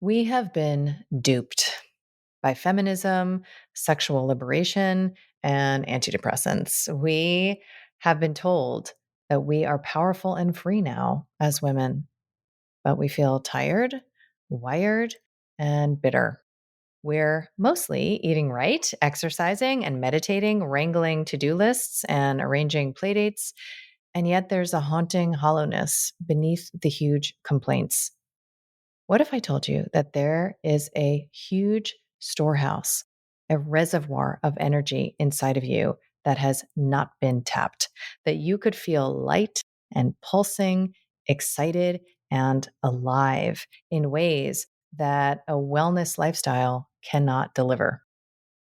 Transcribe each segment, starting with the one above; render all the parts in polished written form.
We have been duped by feminism, sexual liberation, and antidepressants. We have been told that we are powerful and free now as women, but we feel tired, wired, and bitter. We're mostly eating right, exercising and meditating, wrangling to do lists, and arranging playdates. And yet there's a haunting hollowness beneath the huge complaints. What if I told you that there is a huge storehouse, a reservoir of energy inside of you that has not been tapped, that you could feel light and pulsing, excited and alive in ways that a wellness lifestyle cannot deliver,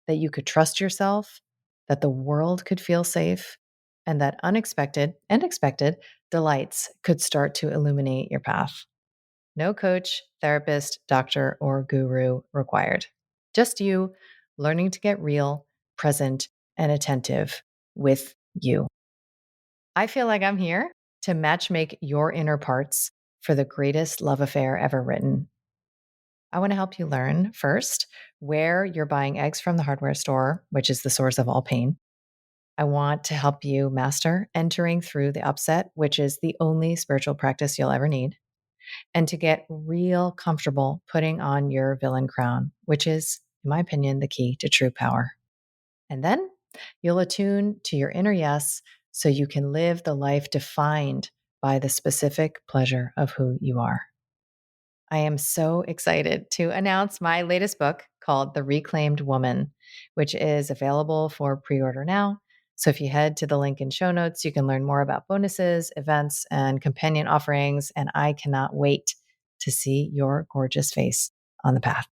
that you could trust yourself, that the world could feel safe, and that unexpected and expected delights could start to illuminate your path. No coach, therapist, doctor, or guru required. Just you learning to get real, present, and attentive with you. I feel like I'm here to matchmake your inner parts for the greatest love affair ever written. I want to help you learn first where you're buying eggs from the hardware store, which is the source of all pain. I want to help you master entering through the upset, which is the only spiritual practice you'll ever need, and to get real comfortable putting on your villain crown, which is, in my opinion, the key to true power. And then you'll attune to your inner yes so you can live the life defined by the specific pleasure of who you are. I am so excited to announce my latest book called The Reclaimed Woman, which is available for pre-order now. So if you head to the link in show notes, you can learn more about bonuses, events, and companion offerings. And I cannot wait to see your gorgeous face on the path.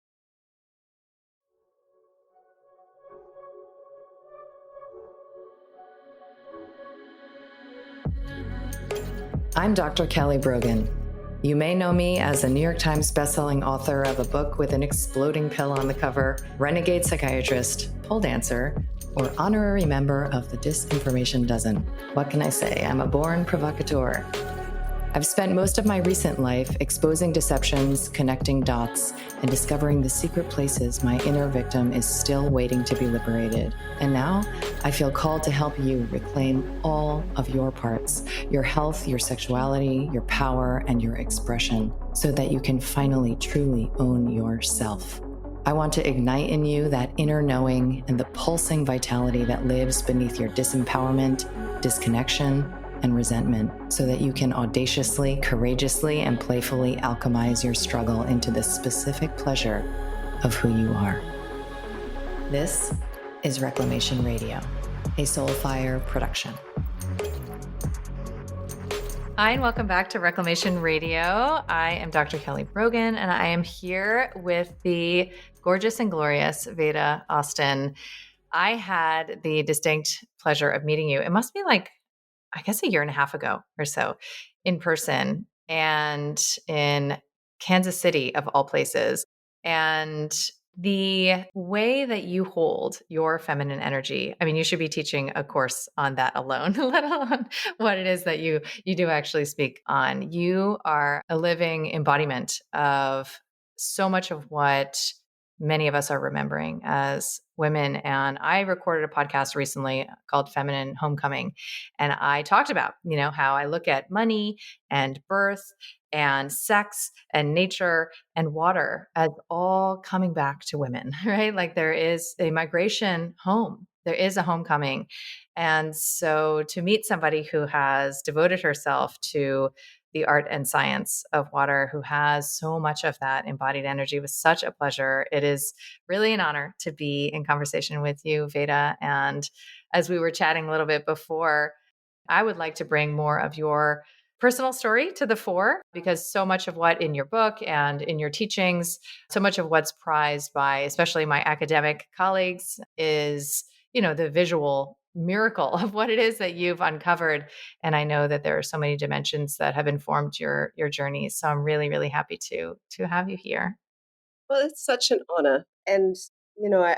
I'm Dr. Kelly Brogan. You may know me as a New York Times bestselling author of a book with an exploding pill on the cover, renegade psychiatrist, pole dancer, or honorary member of the Disinformation Dozen. What can I say? I'm a born provocateur. I've spent most of my recent life exposing deceptions, connecting dots, and discovering the secret places my inner victim is still waiting to be liberated. And now I feel called to help you reclaim all of your parts, your health, your sexuality, your power, and your expression, so that you can finally truly own yourself. I want to ignite in you that inner knowing and the pulsing vitality that lives beneath your disempowerment, disconnection, and resentment, so that you can audaciously, courageously, and playfully alchemize your struggle into the specific pleasure of who you are. This is Reclamation Radio, a Soulfire production. Hi, and welcome back to Reclamation Radio. I am Dr. Kelly Brogan, and I am here with the gorgeous and glorious Veda Austin. I had the distinct pleasure of meeting you. It must be like, I guess, a year and a half ago or so, in person and in Kansas City, of all places. And the way that you hold your feminine energy, I mean, you should be teaching a course on that alone, let alone what it is that you do actually speak on. You are a living embodiment of so much of what many of us are remembering as women. And I recorded a podcast recently called Feminine Homecoming. And I talked about, how I look at money and birth and sex and nature and water as all coming back to women, right? Like there is a migration home. There is a homecoming. And so to meet somebody who has devoted herself to the art and science of water, who has so much of that embodied energy, was such a pleasure. It is really an honor to be in conversation with you, Veda. And as we were chatting a little bit before, I would like to bring more of your personal story to the fore, because so much of what in your book and in your teachings, so much of what's prized by especially my academic colleagues is, the visual miracle of what it is that you've uncovered. And I know that there are so many dimensions that have informed your journey. So I'm really, really happy to have you here. Well, it's such an honor. And,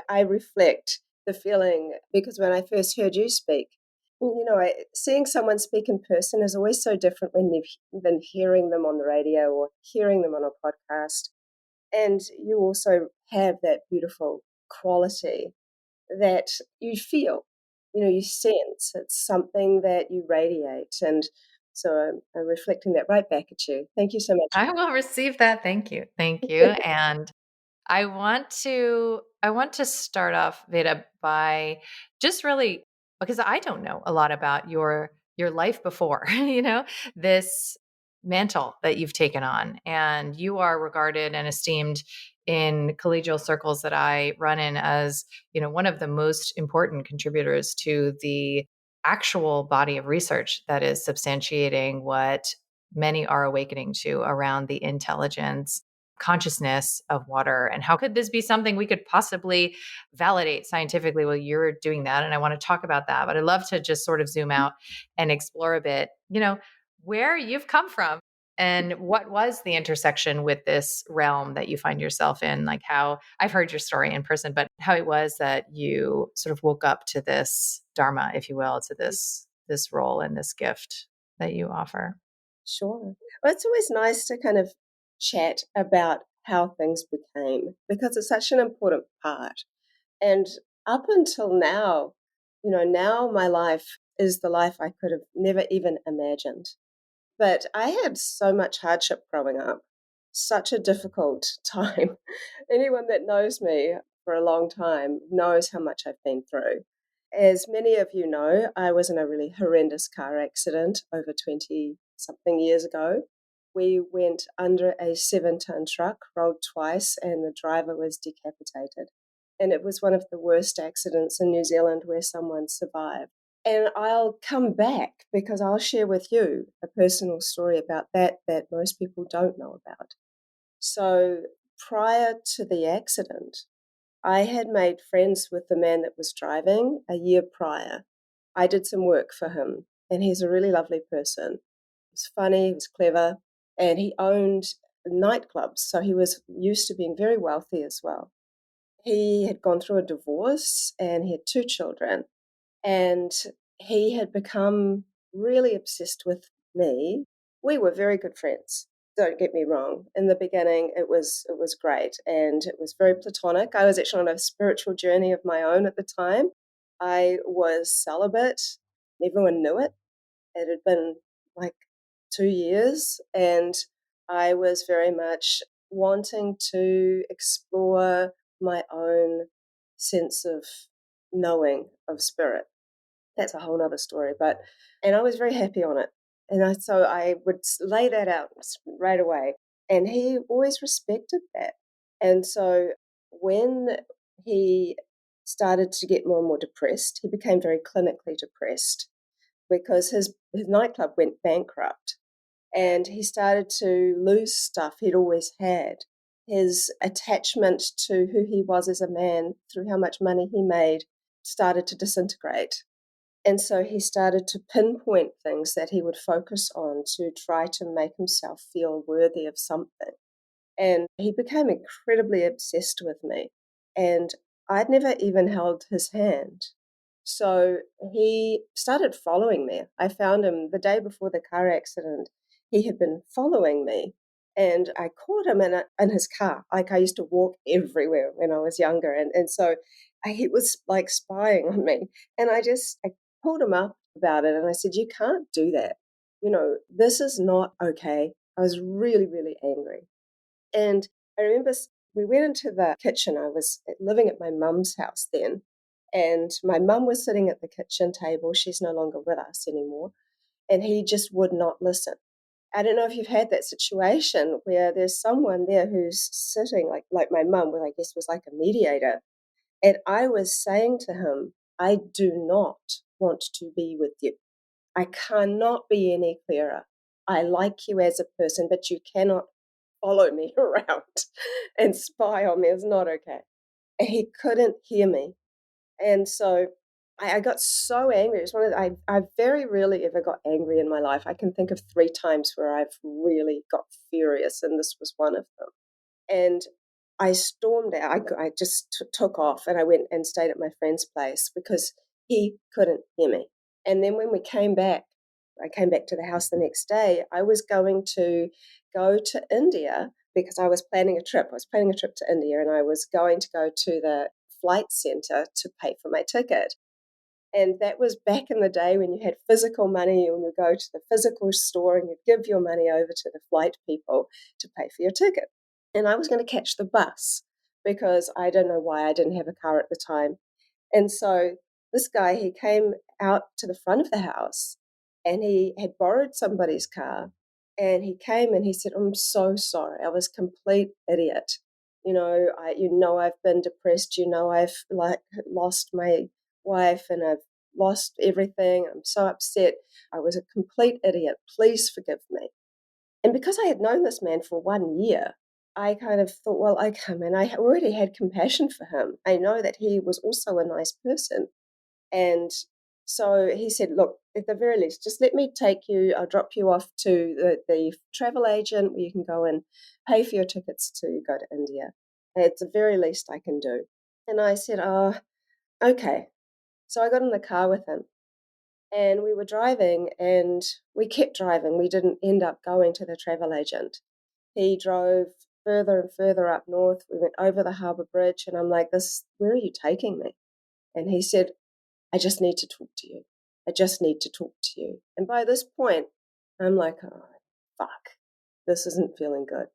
I reflect the feeling because when I first heard you speak, seeing someone speak in person is always so different than hearing them on the radio or hearing them on a podcast. And you also have that beautiful quality that you feel, you sense. It's something that you radiate. And so I'm reflecting that right back at you. Thank you so much. I will receive that. Thank you. Thank you. And I want to start off, Veda, by just really, because I don't know a lot about your life before, this mantle that you've taken on. And you are regarded and esteemed in collegial circles that I run in as, one of the most important contributors to the actual body of research that is substantiating what many are awakening to around the intelligence consciousness of water. And how could this be something we could possibly validate scientifically? Well, you're doing that. And I want to talk about that. But I'd love to just sort of zoom out and explore a bit, where you've come from and what was the intersection with this realm that you find yourself in. Like how I've heard your story in person, but how it was that you sort of woke up to this dharma, if you will, to this role and this gift that you offer. Sure. Well, it's always nice to kind of chat about how things became because it's such an important part. And up until now, now my life is the life I could have never even imagined. But I had so much hardship growing up, such a difficult time. Anyone that knows me for a long time knows how much I've been through. As many of you know, I was in a really horrendous car accident over 20 something years ago. We went under a 7-ton truck, rolled twice, and the driver was decapitated. And it was one of the worst accidents in New Zealand where someone survived. And I'll come back because I'll share with you a personal story about that most people don't know about. So prior to the accident, I had made friends with the man that was driving a year prior. I did some work for him, and he's a really lovely person. He was funny, he was clever, and he owned nightclubs, so he was used to being very wealthy as well. He had gone through a divorce and he had 2 children, and he had become really obsessed with me. We were very good friends. Don't get me wrong. In the beginning, it was great, and it was very platonic. I was actually on a spiritual journey of my own at the time. I was celibate. Everyone knew it. It had been like 2 years, and I was very much wanting to explore my own sense of knowing of spirit. That's a whole nother story, and I was very happy on it. And so I would lay that out right away. And he always respected that. And so when he started to get more and more depressed, he became very clinically depressed because his nightclub went bankrupt and he started to lose stuff he'd always had. His attachment to who he was as a man through how much money he made started to disintegrate. And so he started to pinpoint things that he would focus on to try to make himself feel worthy of something. And he became incredibly obsessed with me. And I'd never even held his hand. So he started following me. I found him the day before the car accident. He had been following me. And I caught him in his car. Like I used to walk everywhere when I was younger. And so he was like spying on me. And I pulled him up about it and I said, "You can't do that. This is not okay." I was really, really angry. And I remember we went into the kitchen. I was living at my mum's house then. And my mum was sitting at the kitchen table. She's no longer with us anymore. And he just would not listen. I don't know if you've had that situation where there's someone there who's sitting, like my mum, who I guess was like a mediator. And I was saying to him, "I do not want to be with you. I cannot be any clearer. I like you as a person, but you cannot follow me around and spy on me. It's not okay." And he couldn't hear me. And so I got so angry. It was one of I very rarely ever got angry in my life. I can think of 3 times where I've really got furious, and this was one of them. And I stormed out. I just took off and I went and stayed at my friend's place because he couldn't hear me. And then when I came back to the house the next day. I was going to go to India because I was planning a trip. I was planning a trip to India, and I was going to go to the flight center to pay for my ticket. And that was back in the day when you had physical money, and you go to the physical store and you give your money over to the flight people to pay for your ticket. And I was going to catch the bus because I don't know why I didn't have a car at the time. And so this guy, he came out to the front of the house and he had borrowed somebody's car. And he came and he said, I'm so sorry. I was a complete idiot. I've been depressed. I've lost my wife and I've lost everything. I'm so upset. I was a complete idiot. Please forgive me. And because I had known this man for 1 year, I kind of thought, well, okay, man, I already had compassion for him. I know that he was also a nice person. And so he said, look, at the very least, just let me take you, I'll drop you off to the travel agent where you can go and pay for your tickets to go to India. It's the very least I can do. And I said, oh, okay. So I got in the car with him and we were driving and we kept driving. We didn't end up going to the travel agent. He drove further and further up north. We went over the harbour bridge and I'm like, where are you taking me? And he said, I just need to talk to you. I just need to talk to you. And by this point, I'm like, oh, fuck, this isn't feeling good.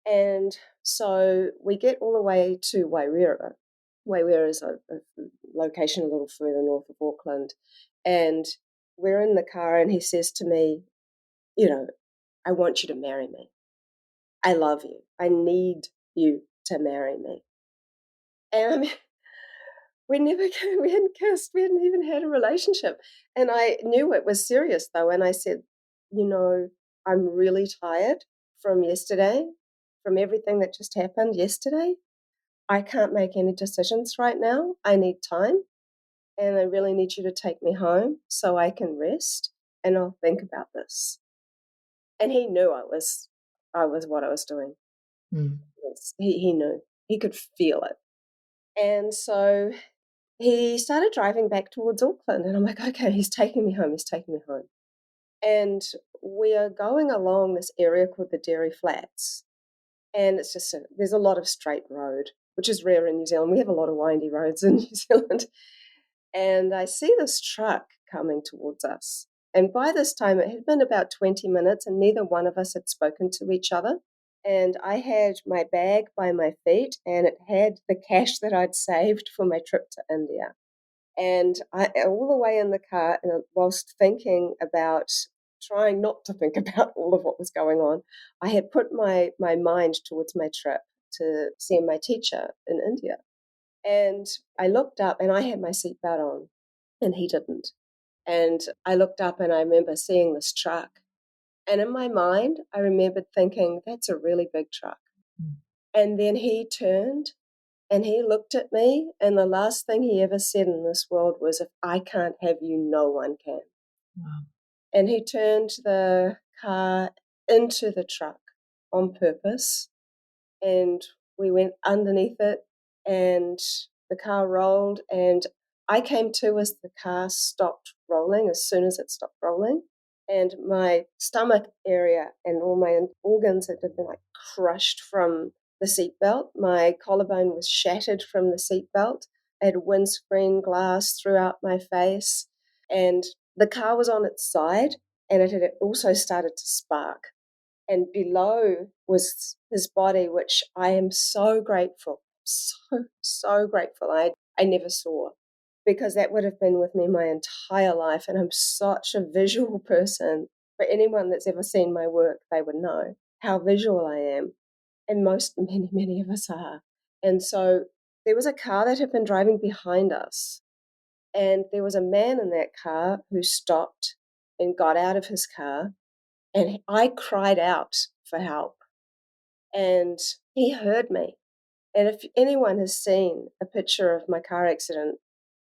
And so we get all the way to Wairera. Wairera is a location a little further north of Auckland. And we're in the car and he says to me, I want you to marry me. I love you. I need you to marry me. And I mean, we hadn't kissed, we hadn't even had a relationship. And I knew it was serious though. And I said, I'm really tired from yesterday, from everything that just happened yesterday. I can't make any decisions right now. I need time. And I really need you to take me home so I can rest and I'll think about this. And he knew I was what I was doing. Mm. He knew. He could feel it. And so he started driving back towards Auckland. And I'm like, okay, he's taking me home. He's taking me home. And we are going along this area called the Dairy Flats. And it's just, there's a lot of straight road, which is rare in New Zealand. We have a lot of windy roads in New Zealand. And I see this truck coming towards us. And by this time, it had been about 20 minutes and neither one of us had spoken to each other. And I had my bag by my feet and it had the cash that I'd saved for my trip to India. And I, all the way in the car, whilst thinking about, trying not to think about all of what was going on, I had put my mind towards my trip to see my teacher in India. And I looked up and I had my seatbelt on and he didn't. And I looked up and I remember seeing this truck. And in my mind, I remembered thinking, that's a really big truck. Mm. And then he turned and he looked at me, and the last thing he ever said in this world was, if I can't have you, no one can. Wow. And he turned the car into the truck on purpose, and we went underneath it, and the car rolled, and I came to as the car stopped rolling, as soon as it stopped rolling. And my stomach area and all my organs had been like crushed from the seatbelt. My collarbone was shattered from the seatbelt. I had windscreen glass throughout my face. And the car was on its side and it had also started to spark. And below was his body, which I am so grateful, so grateful I never saw, because that would have been with me my entire life. And I'm such a visual person. For anyone that's ever seen my work, they would know how visual I am. And many of us are. And so there was a car that had been driving behind us. And there was a man in that car who stopped and got out of his car. And I cried out for help. And he heard me. And if anyone has seen a picture of my car accident,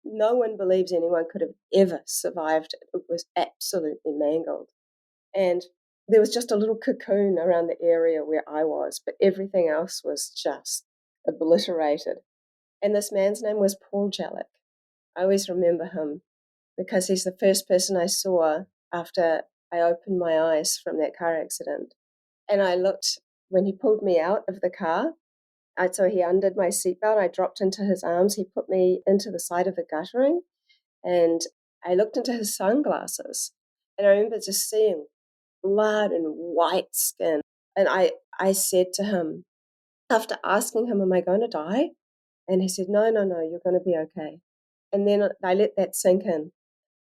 no one believes anyone could have ever survived it. It was absolutely mangled. And there was just a little cocoon around the area where I was, but everything else was just obliterated. And this man's name was Paul Jellick. I always remember him because he's the first person I saw after I opened my eyes from that car accident. And I looked when he pulled me out of the car, so he undid my seatbelt, I dropped into his arms, he put me into the side of the guttering, and I looked into his sunglasses, and I remember just seeing blood and white skin. And I said to him, after asking him, am I going to die? And he said, no, no, no, you're going to be okay. And then I let that sink in.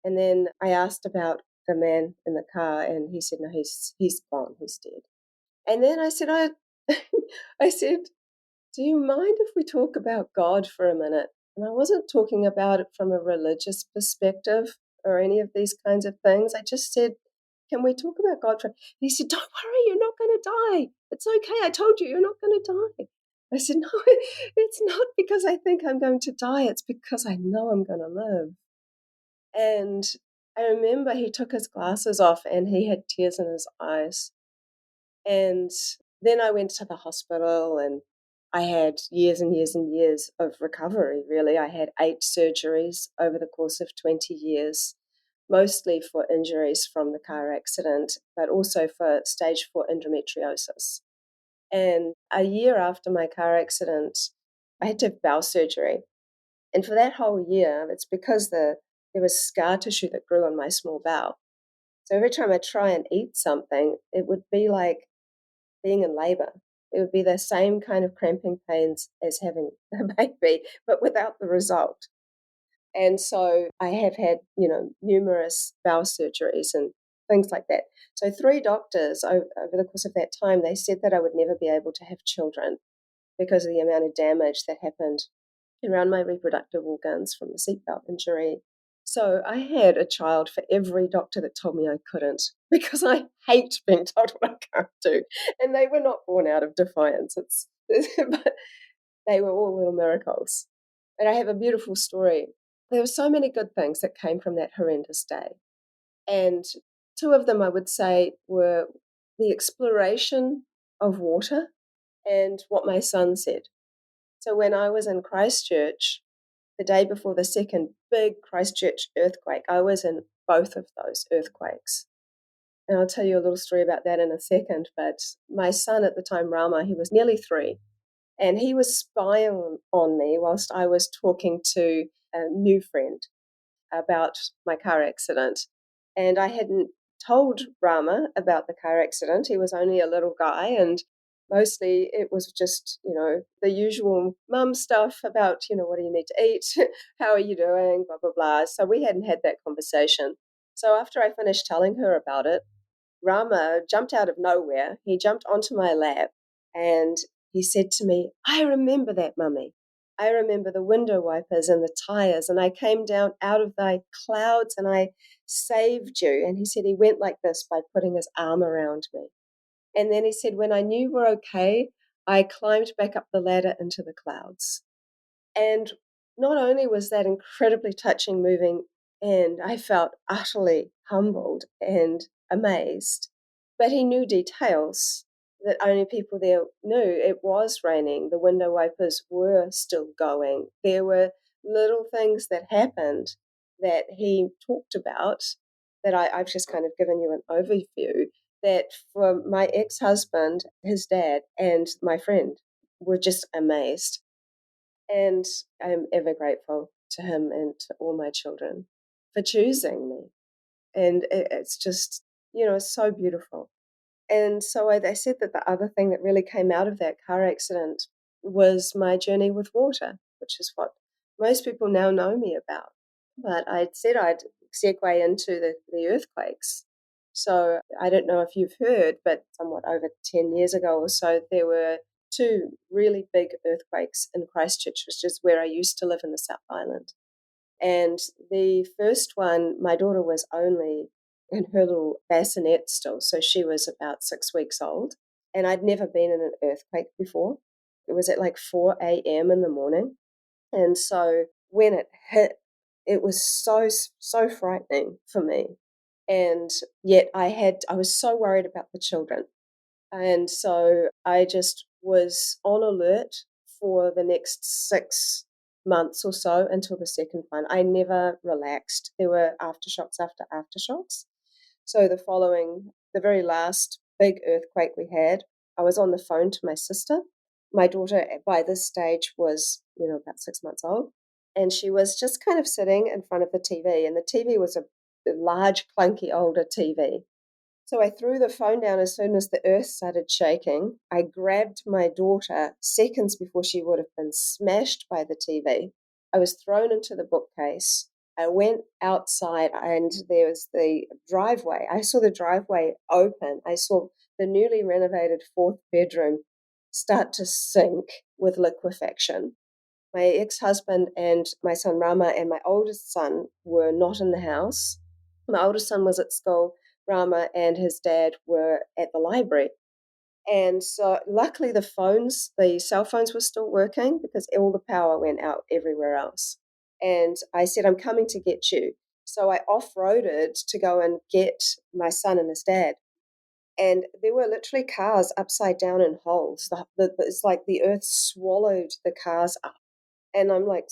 And then I asked about the man in the car, and he said, no, he's gone, he's dead. And then I said, I said, do you mind if we talk about God for a minute? And I wasn't talking about it from a religious perspective or any of these kinds of things. I just said, can we talk about God for? And he said, don't worry, you're not going to die. It's okay. I told you, you're not going to die. I said, no, it's not because I think I'm going to die. It's because I know I'm going to live. And I remember he took his glasses off and he had tears in his eyes. And then I went to the hospital, and I had years and years and years of recovery, really. I had 8 surgeries over the course of 20 years, mostly for injuries from the car accident, but also for stage 4 endometriosis. And a year after my car accident, I had to have bowel surgery. And for that whole year, it's because there was scar tissue that grew on my small bowel. So every time I try and eat something, it would be like being in labor. It would be the same kind of cramping pains as having a baby, but without the result. And so I have had, numerous bowel surgeries and things like that. So 3 doctors over the course of that time, they said that I would never be able to have children because of the amount of damage that happened around my reproductive organs from the seatbelt injury. So I had a child for every doctor that told me I couldn't, because I hate being told what I can't do. And they were not born out of defiance. But they were all little miracles. And I have a beautiful story. There were so many good things that came from that horrendous day. And 2 of them I would say were the exploration of water and what my son said. So when I was in Christchurch, the day before the second big Christchurch earthquake, I was in both of those earthquakes. And I'll tell you a little story about that in a second. But my son at the time, Rama, he was nearly 3, and he was spying on me whilst I was talking to a new friend about my car accident. And I hadn't told Rama about the car accident. He was only a little guy, and mostly it was just, the usual mum stuff about, what do you need to eat? How are you doing? Blah, blah, blah. So we hadn't had that conversation. So after I finished telling her about it, Rama jumped out of nowhere. He jumped onto my lap and he said to me, I remember that, Mummy. I remember the window wipers and the tires, and I came down out of the clouds and I saved you. And he said he went like this by putting his arm around me. And then he said, when I knew you were okay, I climbed back up the ladder into the clouds. And not only was that incredibly touching, moving, and I felt utterly humbled and amazed, but he knew details that only people there knew. It was raining, the window wipers were still going. There were little things that happened that he talked about that I've just kind of given you an overview, that for my ex-husband, his dad, and my friend were just amazed. And I'm ever grateful to him and to all my children for choosing me. And it's just, it's so beautiful. And so I said that the other thing that really came out of that car accident was my journey with water, which is what most people now know me about. But I said I'd segue into the earthquakes. So I don't know if you've heard, but somewhat over 10 years ago or so, there were 2 really big earthquakes in Christchurch, which is where I used to live in the South Island. And the first one, my daughter was only in her little bassinet still, so she was about 6 weeks old. And I'd never been in an earthquake before. It was at like 4 a.m. in the morning. And so when it hit, it was so frightening for me. And yet I was so worried about the children. And so I just was on alert for the next 6 months or so until the second one. I never relaxed. There were aftershocks after aftershocks. So the very last big earthquake we had, I was on the phone to my sister. My daughter, by this stage, was, about 6 months old. And she was just kind of sitting in front of the TV. And the TV was a large, clunky, older TV. So I threw the phone down as soon as the earth started shaking. I grabbed my daughter seconds before she would have been smashed by the TV. I was thrown into the bookcase. I went outside and there was the driveway. I saw the driveway open. I saw the newly renovated fourth bedroom start to sink with liquefaction. My ex-husband and my son Rama and my oldest son were not in the house. My oldest son was at school. Rama and his dad were at the library. And so luckily the cell phones were still working because all the power went out everywhere else. And I said, I'm coming to get you. So I off-roaded to go and get my son and his dad. And there were literally cars upside down in holes. It's like the earth swallowed the cars up. And I'm like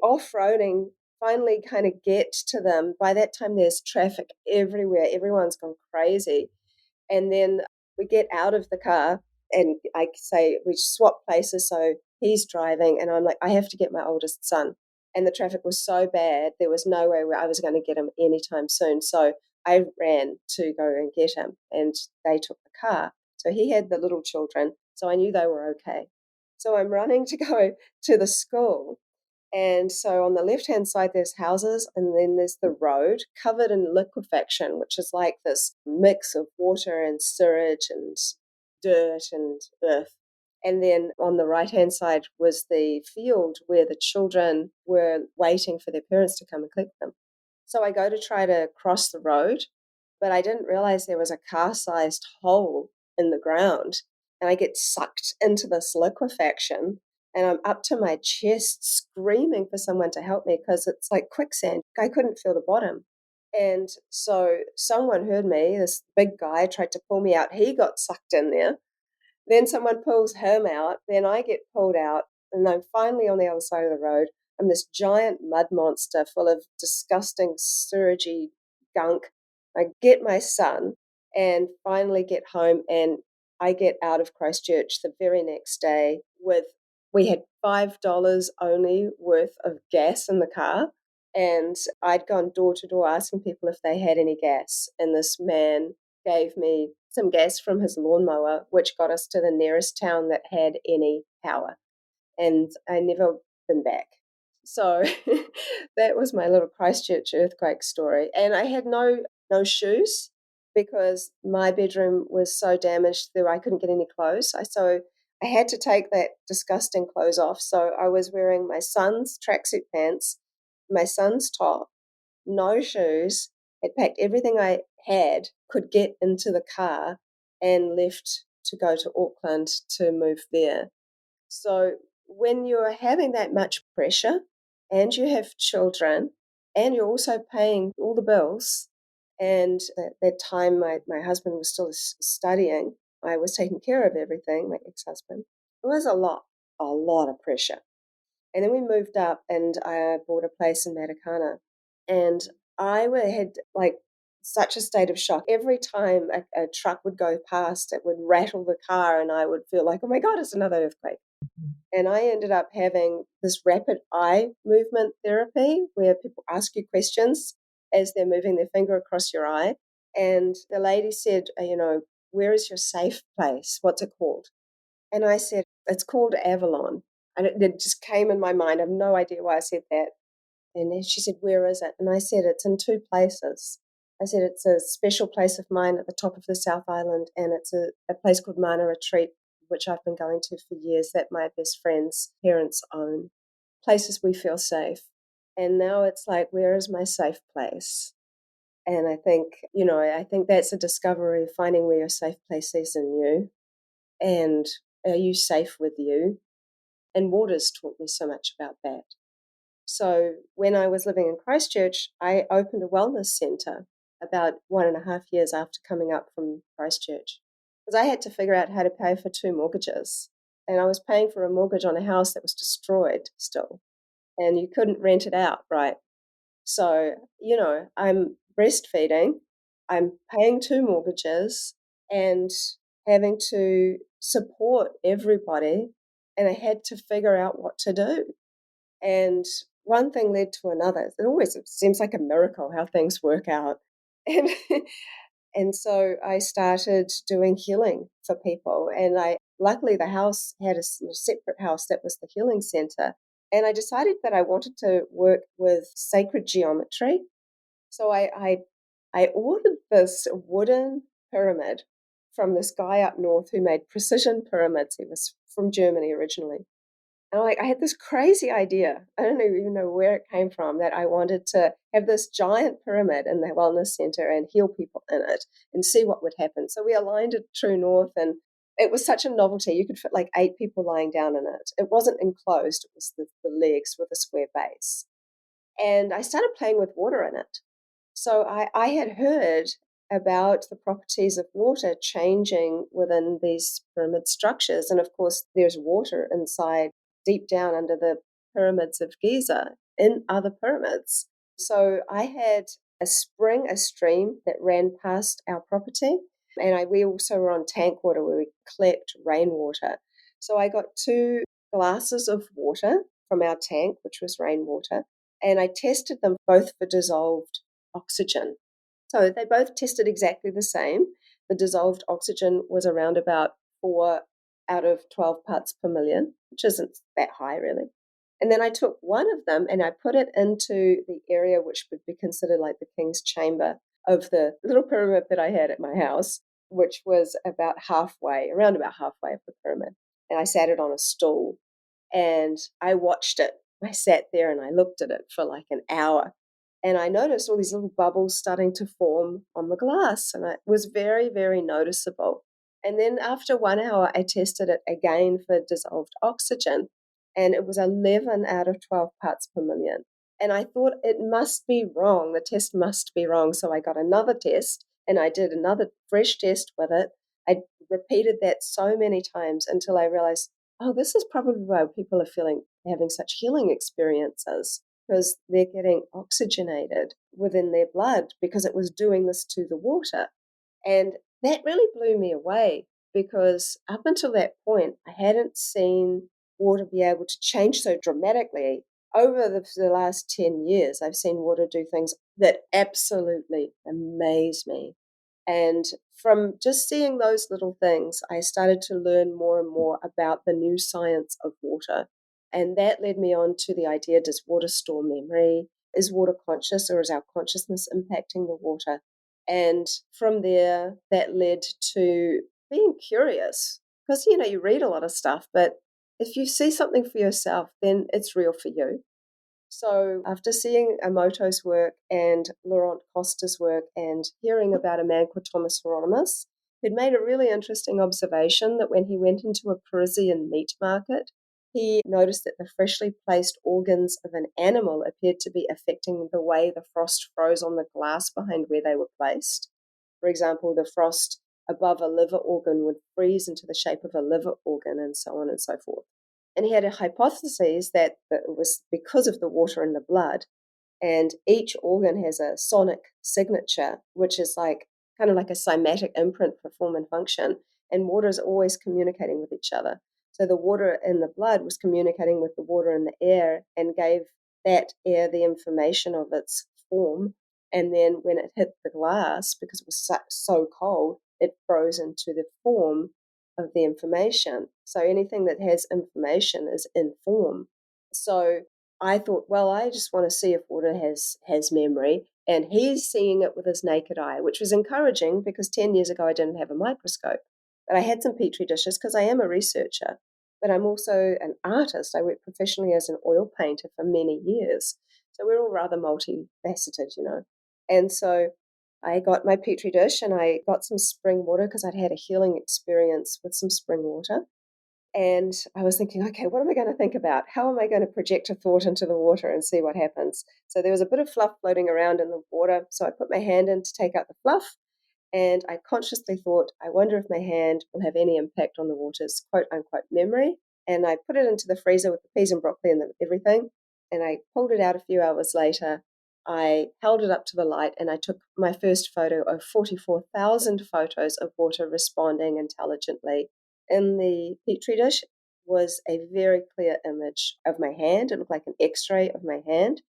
off-roading, finally kind of get to them. By that time, there's traffic everywhere. Everyone's gone crazy. And then we get out of the car and I say, we swap places. So he's driving and I'm like, I have to get my oldest son. And the traffic was so bad, there was no way where I was going to get him anytime soon. So I ran to go and get him and they took the car. So he had the little children. So I knew they were okay. So I'm running to go to the school. And so on the left-hand side, there's houses, and then there's the road covered in liquefaction, which is like this mix of water and sewage and dirt and earth. And then on the right-hand side was the field where the children were waiting for their parents to come and collect them. So I go to try to cross the road, but I didn't realize there was a car-sized hole in the ground, and I get sucked into this liquefaction and I'm up to my chest screaming for someone to help me because it's like quicksand. I couldn't feel the bottom. And so someone heard me, this big guy tried to pull me out. He got sucked in there. Then someone pulls him out. Then I get pulled out. And I'm finally on the other side of the road. I'm this giant mud monster full of disgusting, sewagey gunk. I get my son and finally get home. And I get out of Christchurch the very next day with, we had $5 only worth of gas in the car. And I'd gone door to door asking people if they had any gas. And this man gave me some gas from his lawnmower, which got us to the nearest town that had any power. And I never been back. So that was my little Christchurch earthquake story. And I had no shoes because my bedroom was so damaged that I couldn't get any clothes. So I had to take that disgusting clothes off. So I was wearing my son's tracksuit pants, my son's top, no shoes, had packed everything I had, could get into the car, and left to go to Auckland to move there. So when you're having that much pressure and you have children and you're also paying all the bills, and at that time my husband was still studying, I was taking care of everything, my ex-husband. It was a lot of pressure. And then we moved up and I bought a place in Matakana. And had like such a state of shock. Every time a truck would go past, it would rattle the car and I would feel like, oh my God, it's another earthquake. And I ended up having this rapid eye movement therapy where people ask you questions as they're moving their finger across your eye. And the lady said, where is your safe place? What's it called? And I said, it's called Avalon. And it just came in my mind. I have no idea why I said that. And then she said, where is it? And I said, it's in two places. I said, it's a special place of mine at the top of the South Island, and it's a place called Mana Retreat, which I've been going to for years, that my best friend's parents own. Places we feel safe. And now it's like, where is my safe place? And I think, I think that's a discovery, finding where your safe place is in you. And are you safe with you? And water's taught me so much about that. So when I was living in Christchurch, I opened a wellness centre about 1.5 years after coming up from Christchurch, because I had to figure out how to pay for 2 mortgages. And I was paying for a mortgage on a house that was destroyed still, and you couldn't rent it out, right? So, I'm breastfeeding, I'm paying 2 mortgages, and having to support everybody, and I had to figure out what to do. And one thing led to another. It seems like a miracle how things work out. And and so I started doing healing for people. And I luckily the house had a separate house that was the healing center. And I decided that I wanted to work with sacred geometry. So I ordered this wooden pyramid from this guy up north who made precision pyramids. He was from Germany originally. And I had this crazy idea. I don't even know where it came from, that I wanted to have this giant pyramid in the wellness center and heal people in it and see what would happen. So we aligned it true north, and it was such a novelty. You could fit like 8 people lying down in it. It wasn't enclosed, it was the legs with a square base. And I started playing with water in it. So I had heard about the properties of water changing within these pyramid structures. And of course, there's water inside, deep down under the pyramids of Giza, in other pyramids. So I had a stream that ran past our property. And we also were on tank water where we collect rainwater. So I got 2 glasses of water from our tank, which was rainwater, and I tested them both for dissolved oxygen. So they both tested exactly the same. The dissolved oxygen was around about 4 out of 12 parts per million, which isn't that high really. And then I took one of them and I put it into the area which would be considered like the king's chamber of the little pyramid that I had at my house, which was around about halfway of the pyramid. And I sat it on a stool and I watched it. I sat there and I looked at it for like an hour, and I noticed all these little bubbles starting to form on the glass, and it was very, very noticeable. And then after 1 hour, I tested it again for dissolved oxygen, and it was 11 out of 12 parts per million. And I thought it must be wrong. The test must be wrong. So I got another test and I did another fresh test with it. I repeated that so many times until I realized, oh, this is probably why people are having such healing experiences, because they're getting oxygenated within their blood because it was doing this to the water. And that really blew me away, because up until that point, I hadn't seen water be able to change so dramatically. Over the last 10 years, I've seen water do things that absolutely amaze me. And from just seeing those little things, I started to learn more and more about the new science of water. And that led me on to the idea, does water store memory? Is water conscious, or is our consciousness impacting the water? And from there, that led to being curious. Because, you read a lot of stuff, but if you see something for yourself, then it's real for you. So after seeing Emoto's work and Laurent Costa's work and hearing about a man called Thomas Hieronymus, who'd made a really interesting observation that when he went into a Parisian meat market, he noticed that the freshly placed organs of an animal appeared to be affecting the way the frost froze on the glass behind where they were placed. For example, the frost above a liver organ would freeze into the shape of a liver organ, and so on and so forth. And he had a hypothesis that it was because of the water in the blood. And each organ has a sonic signature, which is like kind of like a cymatic imprint for form and function. And water is always communicating with each other. So the water in the blood was communicating with the water in the air and gave that air the information of its form. And then when it hit the glass, because it was so cold, it froze into the form of the information. So anything that has information is in form. So I thought, well, I just want to see if water has memory. And he's seeing it with his naked eye, which was encouraging, because 10 years ago I didn't have a microscope. But I had some petri dishes because I am a researcher, but I'm also an artist. I worked professionally as an oil painter for many years. So we're all rather multifaceted. And so I got my petri dish and I got some spring water because I'd had a healing experience with some spring water. And I was thinking, okay, what am I going to think about? How am I going to project a thought into the water and see what happens? So there was a bit of fluff floating around in the water. So I put my hand in to take out the fluff. And I consciously thought, I wonder if my hand will have any impact on the water's quote unquote memory. And I put it into the freezer with the peas and broccoli and everything. And I pulled it out a few hours later. I held it up to the light and I took my first photo of 44,000 photos of water responding intelligently. In the petri dish was a very clear image of my hand. It looked like an x-ray of my hand.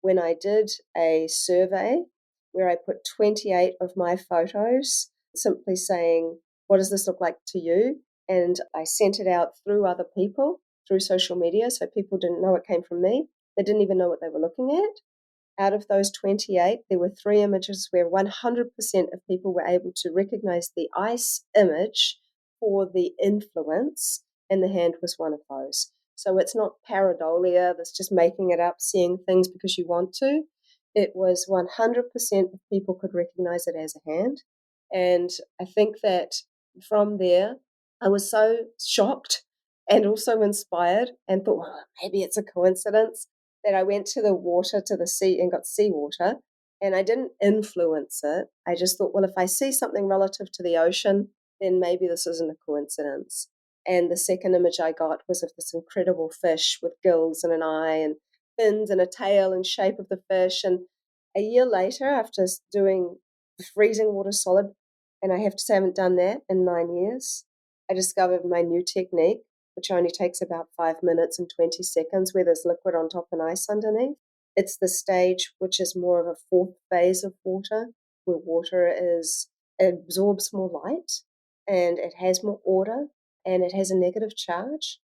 When I did a survey where I put 28 of my photos, simply saying, what does this look like to you? And I sent it out through other people, through social media, so people didn't know it came from me. They didn't even know what they were looking at. Out of those 28, there were 3 images where 100% of people were able to recognize the ice image for the influence, and the hand was one of those. So it's not pareidolia that's just making it up, seeing things because you want to. It was 100% of people could recognize it as a hand. And I think that from there, I was so shocked and also inspired and thought, well, maybe it's a coincidence that I went to the water, to the sea, and got seawater. And I didn't influence it. I just thought, well, if I see something relative to the ocean, then maybe this isn't a coincidence. And the second image I got was of this incredible fish with gills and an eye and fins and a tail and shape of the fish. And a year later, after doing freezing water solid, and I have to say I haven't done that in 9 years, I discovered my new technique, which only takes about 5 minutes and 20 seconds, where there's liquid on top and ice underneath. It's the stage which is more of a fourth phase of water, where it absorbs more light and it has more order and it has a negative charge.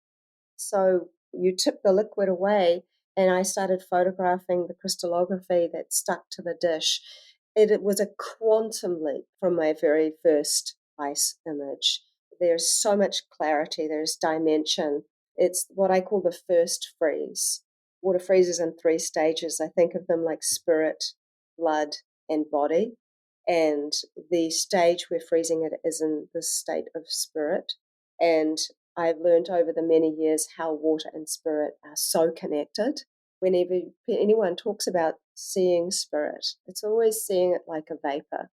So you tip the liquid away, and I started photographing the crystallography that stuck to the dish. It was a quantum leap from my very first ice image. There's so much clarity, there's dimension. It's what I call the first freeze. Water freezes in 3 stages. I think of them like spirit, blood, and body. And the stage we're freezing it is in the state of spirit. And I've learned over the many years how water and spirit are so connected. Whenever anyone talks about seeing spirit, it's always seeing it like a vapor.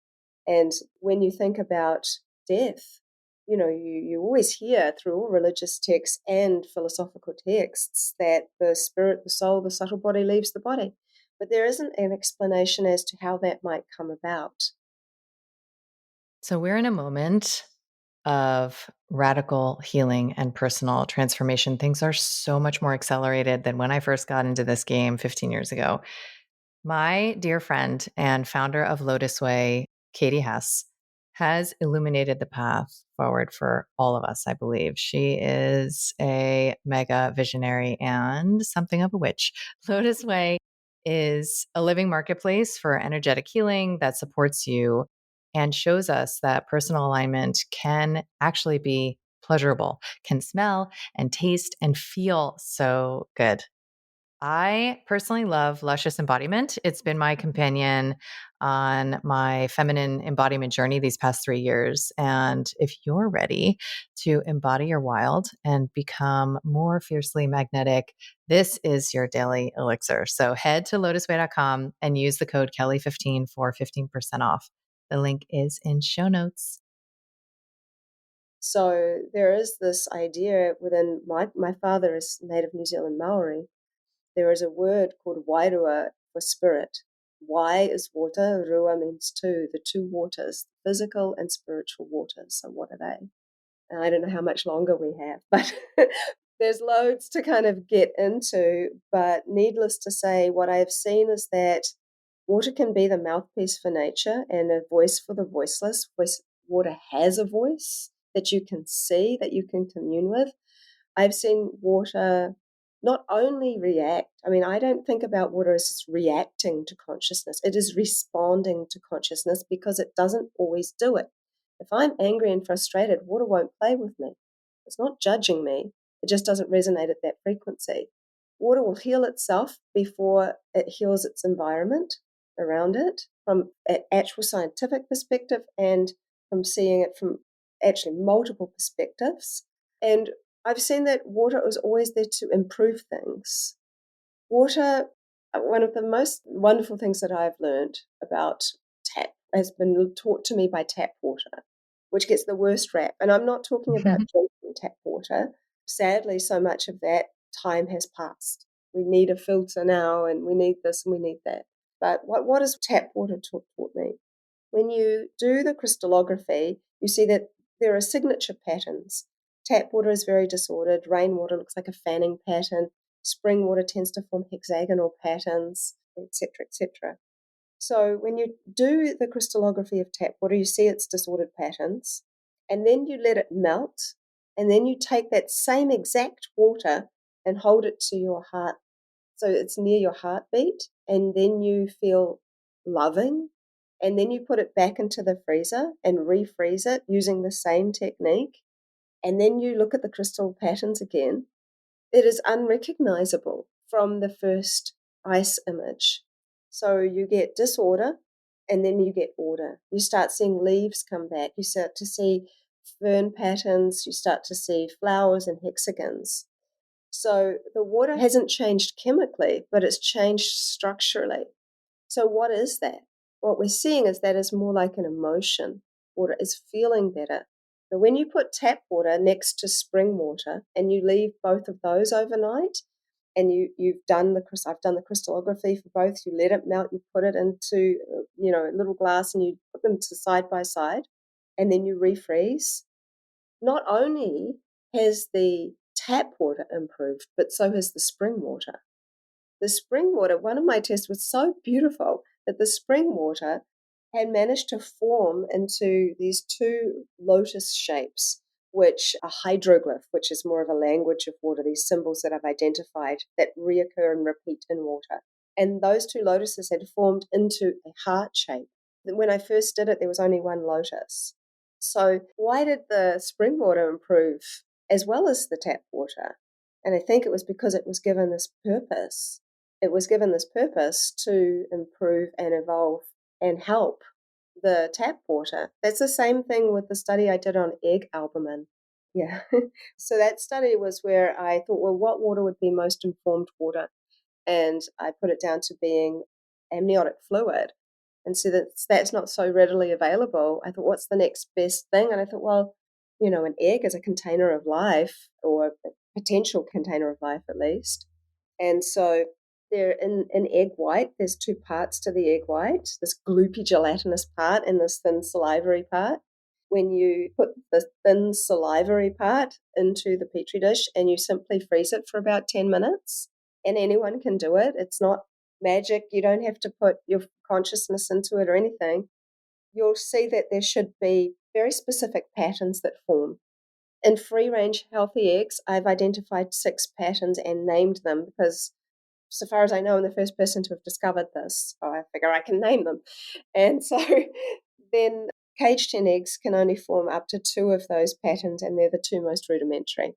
And when you think about death, you always hear through all religious texts and philosophical texts that the spirit, the soul, the subtle body leaves the body. But there isn't an explanation as to how that might come about. So we're in a moment of radical healing and personal transformation. Things are so much more accelerated than when I first got into this game 15 years ago. My dear friend and founder of Lotus Way, Katie Hess, has illuminated the path forward for all of us, I believe. She is a mega visionary and something of a witch. Lotus Way is a living marketplace for energetic healing that supports you and shows us that personal alignment can actually be pleasurable, can smell and taste and feel so good. I personally love Luscious Embodiment. It's been my companion on my feminine embodiment journey these past 3 years. And if you're ready to embody your wild and become more fiercely magnetic, this is your daily elixir. So head to lotusway.com and use the code Kelly15 for 15% off. The link is in show notes. So there is this idea within my father is native New Zealand Maori. There is a word called wairua for spirit. Wai is water, rua means two, the two waters, physical and spiritual waters. So what are they? And I don't know how much longer we have, but there's loads to kind of get into. But needless to say, what I've seen is that water can be the mouthpiece for nature and a voice for the voiceless. Water has a voice that you can see, that you can commune with. I've seen water not only react, I mean, I don't think about water as just reacting to consciousness. It is responding to consciousness because it doesn't always do it. If I'm angry and frustrated, water won't play with me. It's not judging me. It just doesn't resonate at that frequency. Water will heal itself before it heals its environment around it from an actual scientific perspective and from seeing it from actually multiple perspectives. And I've seen that water is always there to improve things. Water, one of the most wonderful things that I've learned about tap has been taught to me by tap water, which gets the worst rap. And I'm not talking about drinking tap water. Sadly, so much of that time has passed. We need a filter now, and we need this and we need that. But what has tap water taught me? When you do the crystallography, you see that there are signature patterns. Tap water is very disordered. Rainwater looks like a fanning pattern. Spring water tends to form hexagonal patterns, etc., etc. So when you do the crystallography of tap water, you see its disordered patterns, and then you let it melt, and then you take that same exact water and hold it to your heart, so it's near your heartbeat, and then you feel loving, and then you put it back into the freezer and refreeze it using the same technique, and then you look at the crystal patterns again. It is unrecognizable from the first ice image. So you get disorder and then you get order. You start seeing leaves come back. You start to see fern patterns. You start to see flowers and hexagons. So the water hasn't changed chemically, but it's changed structurally. So what is that? What we're seeing is that is more like an emotion. Water is feeling better. But when you put tap water next to spring water and you leave both of those overnight, and I've done the crystallography for both. You let it melt. You put it into a little glass, and you put them to side by side, and then you refreeze. Not only has the tap water improved, but so has the spring water. The spring water, one of my tests was so beautiful that the spring water had managed to form into these two lotus shapes, which are hydroglyph, which is more of a language of water, these symbols that I've identified that reoccur and repeat in water. And those two lotuses had formed into a heart shape. When I first did it, there was only one lotus. So why did the spring water improve as well as the tap water? And I think it was because it was given this purpose. It was given this purpose to improve and evolve and help the tap water. That's the same thing with the study I did on egg albumin. Yeah. So that study was where I thought, well, what water would be most informed water? And I put it down to being amniotic fluid. And so that's not so readily available. I thought, what's the next best thing? And I thought, well, an egg is a container of life, or a potential container of life at least. And so there in egg white, there's two parts to the egg white, this gloopy gelatinous part and this thin salivary part. When you put the thin salivary part into the petri dish and you simply freeze it for about 10 minutes, and anyone can do it. It's not magic. You don't have to put your consciousness into it or anything. You'll see that there should be very specific patterns that form. In free-range healthy eggs, I've identified 6 patterns and named them because, so far as I know, I'm the first person to have discovered this. So I figure I can name them. And so then caged hen eggs can only form up to 2 of those patterns, and they're the 2 most rudimentary.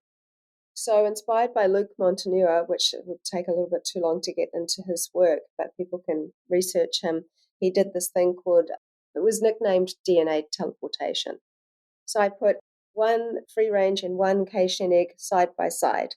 So inspired by Luc Montagnier, which would take a little bit too long to get into his work, but people can research him, he did this thing called, it was nicknamed DNA teleportation. So I put 1 free range and 1 caged hen egg side by side.